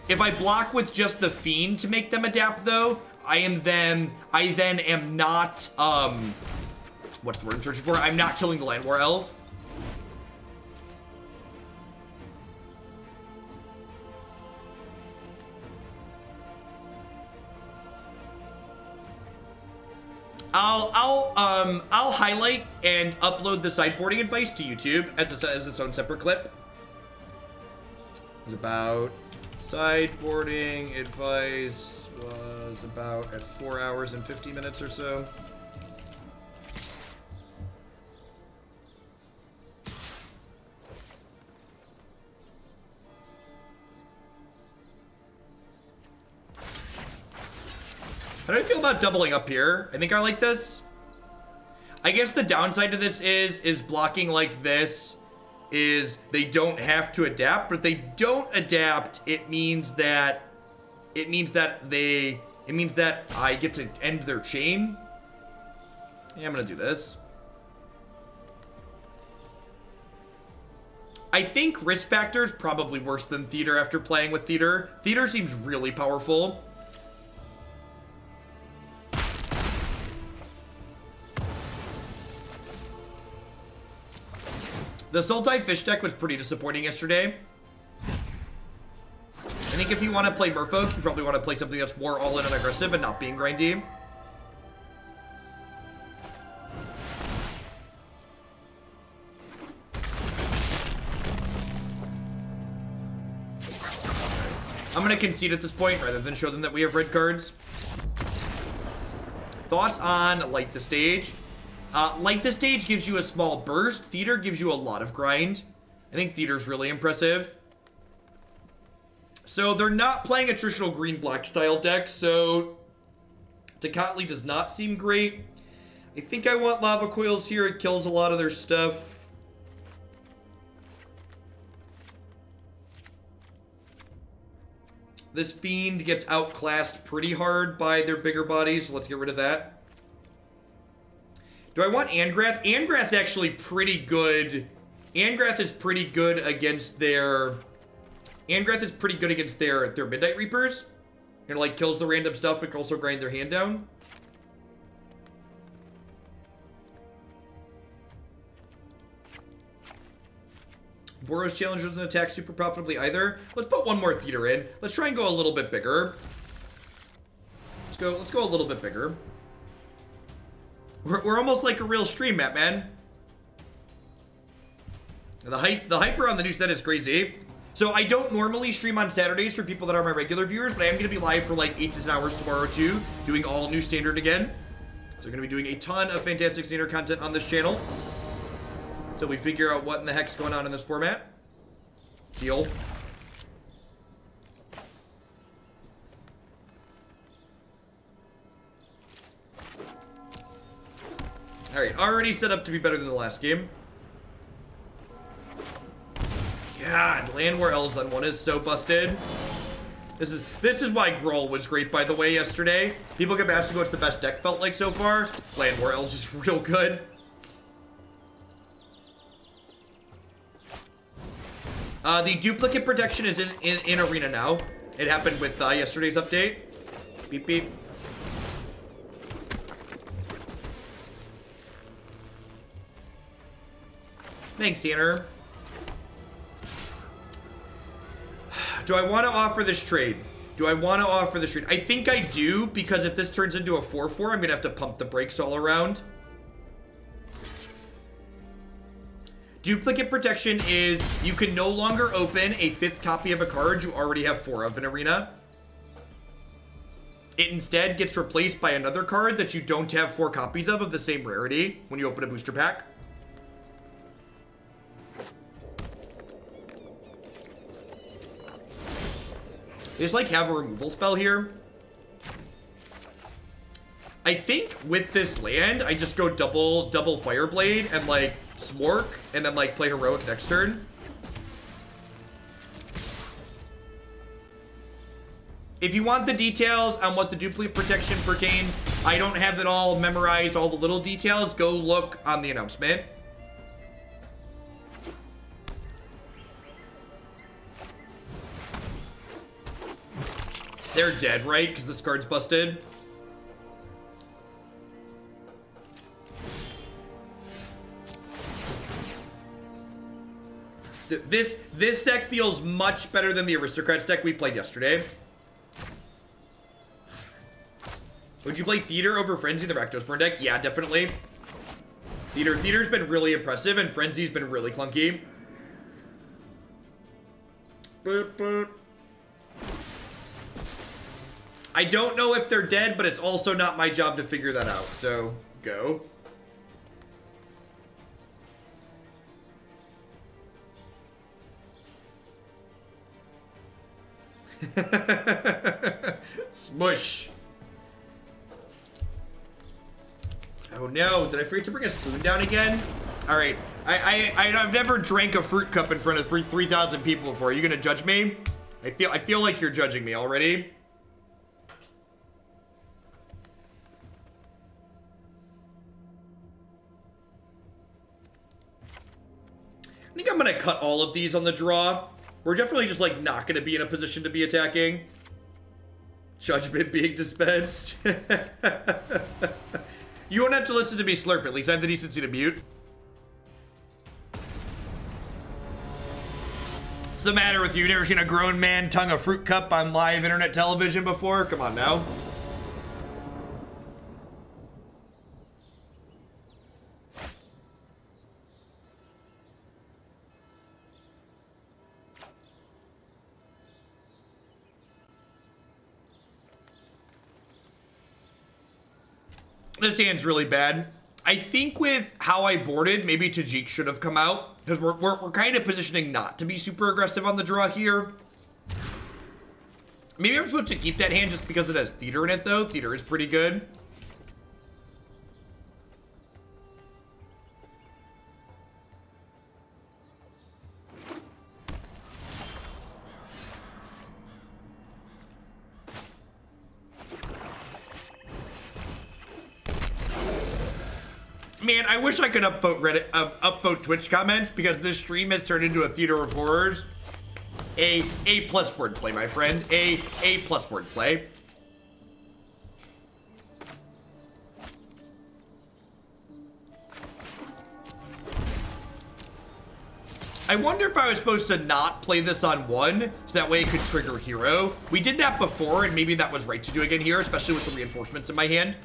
If I block with just the Fiend to make them adapt, though, I then am not, what's the word I'm searching for? I'm not killing the Land War Elf. I'll highlight and upload the sideboarding advice to YouTube as its own separate clip. was about sideboarding advice was about at 4 hours and 50 minutes or so. How do I feel about doubling up here? I think I like this. I guess the downside to this is blocking like this is they don't have to adapt, but if they don't adapt, it means that I get to end their chain. Yeah, I'm gonna do this. I think risk factor is probably worse than theater after playing with theater. Theater seems really powerful. The Sultai Fish deck was pretty disappointing yesterday. I think if you want to play Merfolk, you probably want to play something that's more all-in and aggressive and not being grindy. I'm going to concede at this point rather than show them that we have red cards. Thoughts on Light the Stage? Light the Stage gives you a small burst. Theater gives you a lot of grind. I think Theater's really impressive. So they're not playing a traditional green-black style deck, so Tecatli does not seem great. I think I want Lava Coils here. It kills a lot of their stuff. This Fiend gets outclassed pretty hard by their bigger bodies, so let's get rid of that. Do I want Angrath? Angrath's actually pretty good. Angrath is pretty good against their... Angrath is pretty good against their Midnight Reapers. And like kills the random stuff, but can also grind their hand down. Boros Challenger doesn't attack super profitably either. Let's put one more theater in. Let's try and go a little bit bigger. Let's go a little bit bigger. We're almost like a real stream map, man. The hype around the new set is crazy. So I don't normally stream on Saturdays for people that are my regular viewers, but I am going to be live for like 8 to 10 hours tomorrow too, doing all new standard again. So we're going to be doing a ton of fantastic standard content on this channel until we figure out what in the heck's going on in this format. Deal. Alright, already set up to be better than the last game. God, Land War Elves on 1 is so busted. This is why Groll was great, by the way, yesterday. People kept asking what's the best deck felt like so far. Land War Elves is real good. The duplicate protection is in Arena now. It happened with yesterday's update. Beep, beep. Thanks, Tanner. Do I want to offer this trade? I think I do, because if this turns into a 4-4, I'm going to have to pump the brakes all around. Duplicate protection is you can no longer open a 5th copy of a card you already have 4 of in Arena. It instead gets replaced by another card that you don't have 4 copies of the same rarity when you open a booster pack. I just like have a removal spell here. I think with this land, I just go double Fireblade and like Smork and then like play Heroic next turn. If you want the details on what the duplicate protection pertains, I don't have it all memorized, all the little details. Go look on the announcement. They're dead, right? Because this card's busted. This deck feels much better than the Aristocrats deck we played yesterday. Would you play Theater over Frenzy, the Rakdos Burn deck? Yeah, definitely. Theater's been really impressive, and Frenzy's been really clunky. Boop, boop. I don't know if they're dead, but it's also not my job to figure that out. So, go. Smush. Oh no, did I forget to bring a spoon down again? All right, I've never drank a fruit cup in front of 3,000 people before. Are you gonna judge me? I feel like you're judging me already. I think I'm gonna cut all of these on the draw. We're definitely just like not gonna be in a position to be attacking. Judgment being dispensed. You won't have to listen to me slurp, at least I have the decency to mute. What's the matter with you? Never seen a grown man tongue a fruit cup on live internet television before? Come on now. This hand's really bad. I think with how I boarded, maybe Tajik should have come out, because we're kind of positioning not to be super aggressive on the draw here. Maybe I'm supposed to keep that hand just because it has theater in it, though. Theater is pretty good. Man, I wish I could upvote Twitch comments because this stream has turned into a theater of horrors. A plus wordplay, my friend. A plus wordplay. I wonder if I was supposed to not play this on 1, so that way it could trigger hero. We did that before, and maybe that was right to do again here, especially with the reinforcements in my hand.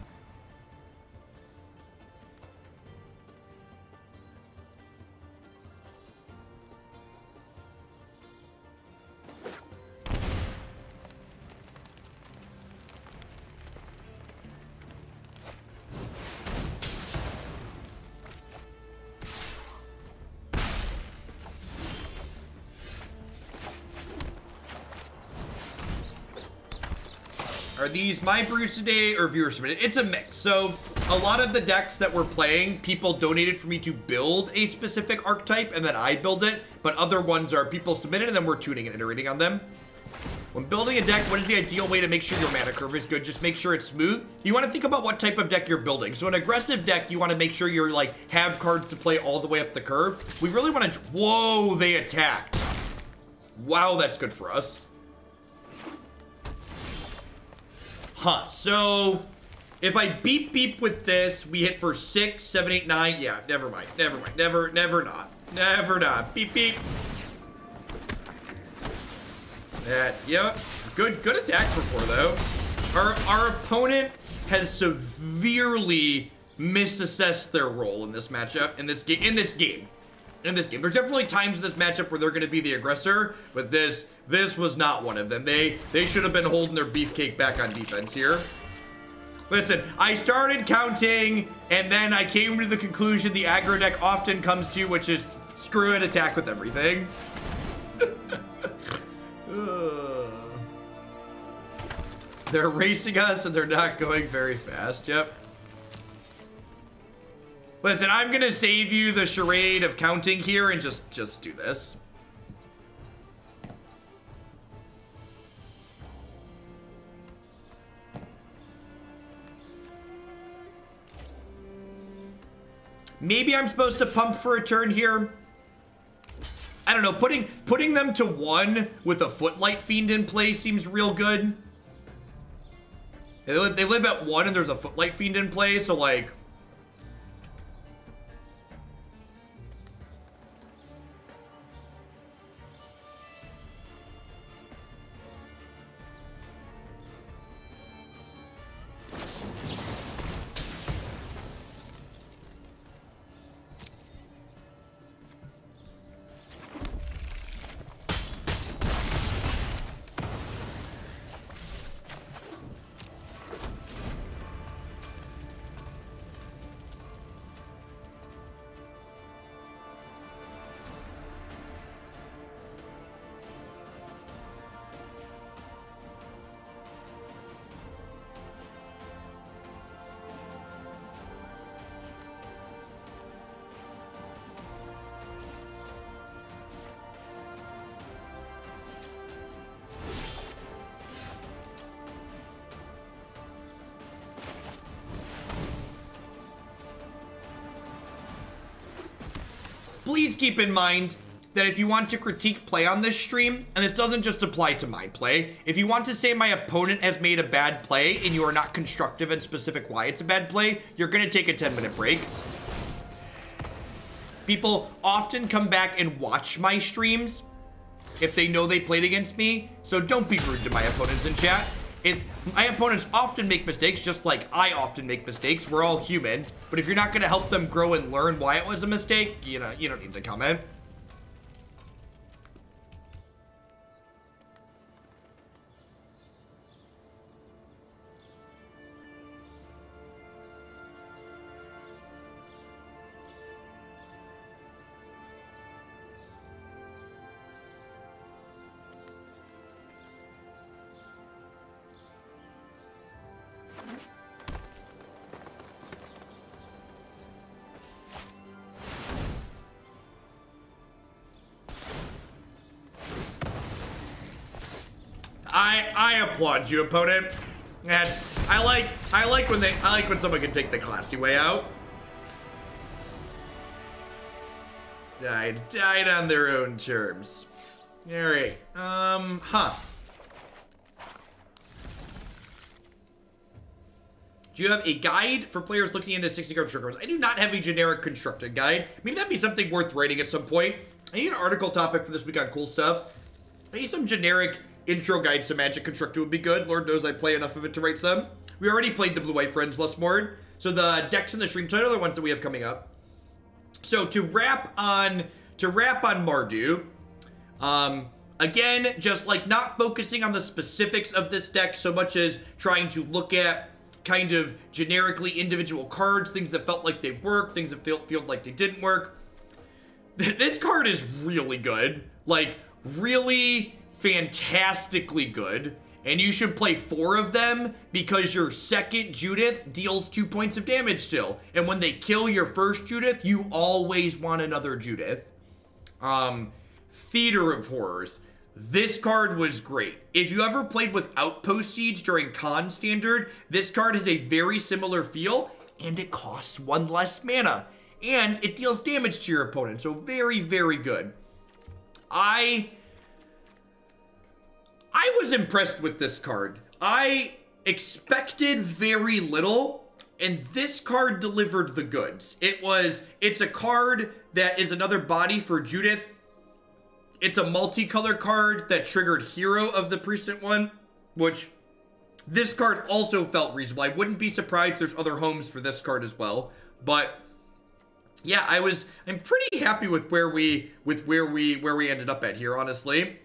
Are these my brews today or viewer submitted? It's a mix. So a lot of the decks that we're playing, people donated for me to build a specific archetype and then I build it. But other ones are people submitted and then we're tuning and iterating on them. When building a deck, what is the ideal way to make sure your mana curve is good? Just make sure it's smooth. You want to think about what type of deck you're building. So an aggressive deck, you want to make sure you're like have cards to play all the way up the curve. We really want to, whoa, they attacked. Wow, that's good for us. Huh, so if I beep beep with this, we hit for 6, 7, 8, 9. Yeah, never mind. Never not. Beep beep. That, yep. Good attack for 4 though. Our opponent has severely misassessed their role in this matchup, in this game. There's definitely times in this matchup where they're going to be the aggressor, but this was not one of them. They should have been holding their beefcake back on defense here. Listen, I started counting, and then I came to the conclusion the aggro deck often comes to, which is screw it, attack with everything. They're racing us, and they're not going very fast. Yep. Listen, I'm gonna save you the charade of counting here and just do this. Maybe I'm supposed to pump for a turn here. I don't know, putting them to 1 with a Footlight Fiend in play seems real good. They live at 1 and there's a Footlight Fiend in play, so like... please keep in mind that if you want to critique play on this stream, and this doesn't just apply to my play, if you want to say my opponent has made a bad play and you are not constructive and specific why it's a bad play, you're gonna take a 10-minute break. People often come back and watch my streams if they know they played against me, so don't be rude to my opponents in chat. If my opponents often make mistakes, just like I often make mistakes, we're all human, but if you're not gonna help them grow and learn why it was a mistake, you know, you don't need to comment. I applaud you, opponent. And I like when someone can take the classy way out. Died on their own terms. Alright. Do you have a guide for players looking into 60-card short cards? I do not have a generic constructed guide. Maybe that'd be something worth writing at some point. I need an article topic for this week on cool stuff. I need some generic intro guides to Magic Constructed would be good. Lord knows I play enough of it to write some. We already played the Blue-White Friends less more. So the decks in the stream tonight are the ones that we have coming up. So to wrap on Mardu, again, just like not focusing on the specifics of this deck so much as trying to look at kind of generically individual cards, things that felt like they worked, things that felt like they didn't work. This card is really good, like really fantastically good, and you should play 4 of them because your second Judith deals 2 points of damage still, and when they kill your first Judith, you always want another Judith. Theater of Horrors. This card was great. If you ever played with Outpost Siege during Con Standard, this card has a very similar feel, and it costs 1 less mana, and it deals damage to your opponent, so very, very good. I was impressed with this card. I expected very little, and this card delivered the goods. It's a card that is another body for Judith. It's a multicolor card that triggered Hero of the Precinct One, which this card also felt reasonable. I wouldn't be surprised there's other homes for this card as well. But yeah, I'm pretty happy with where we ended up at here, honestly.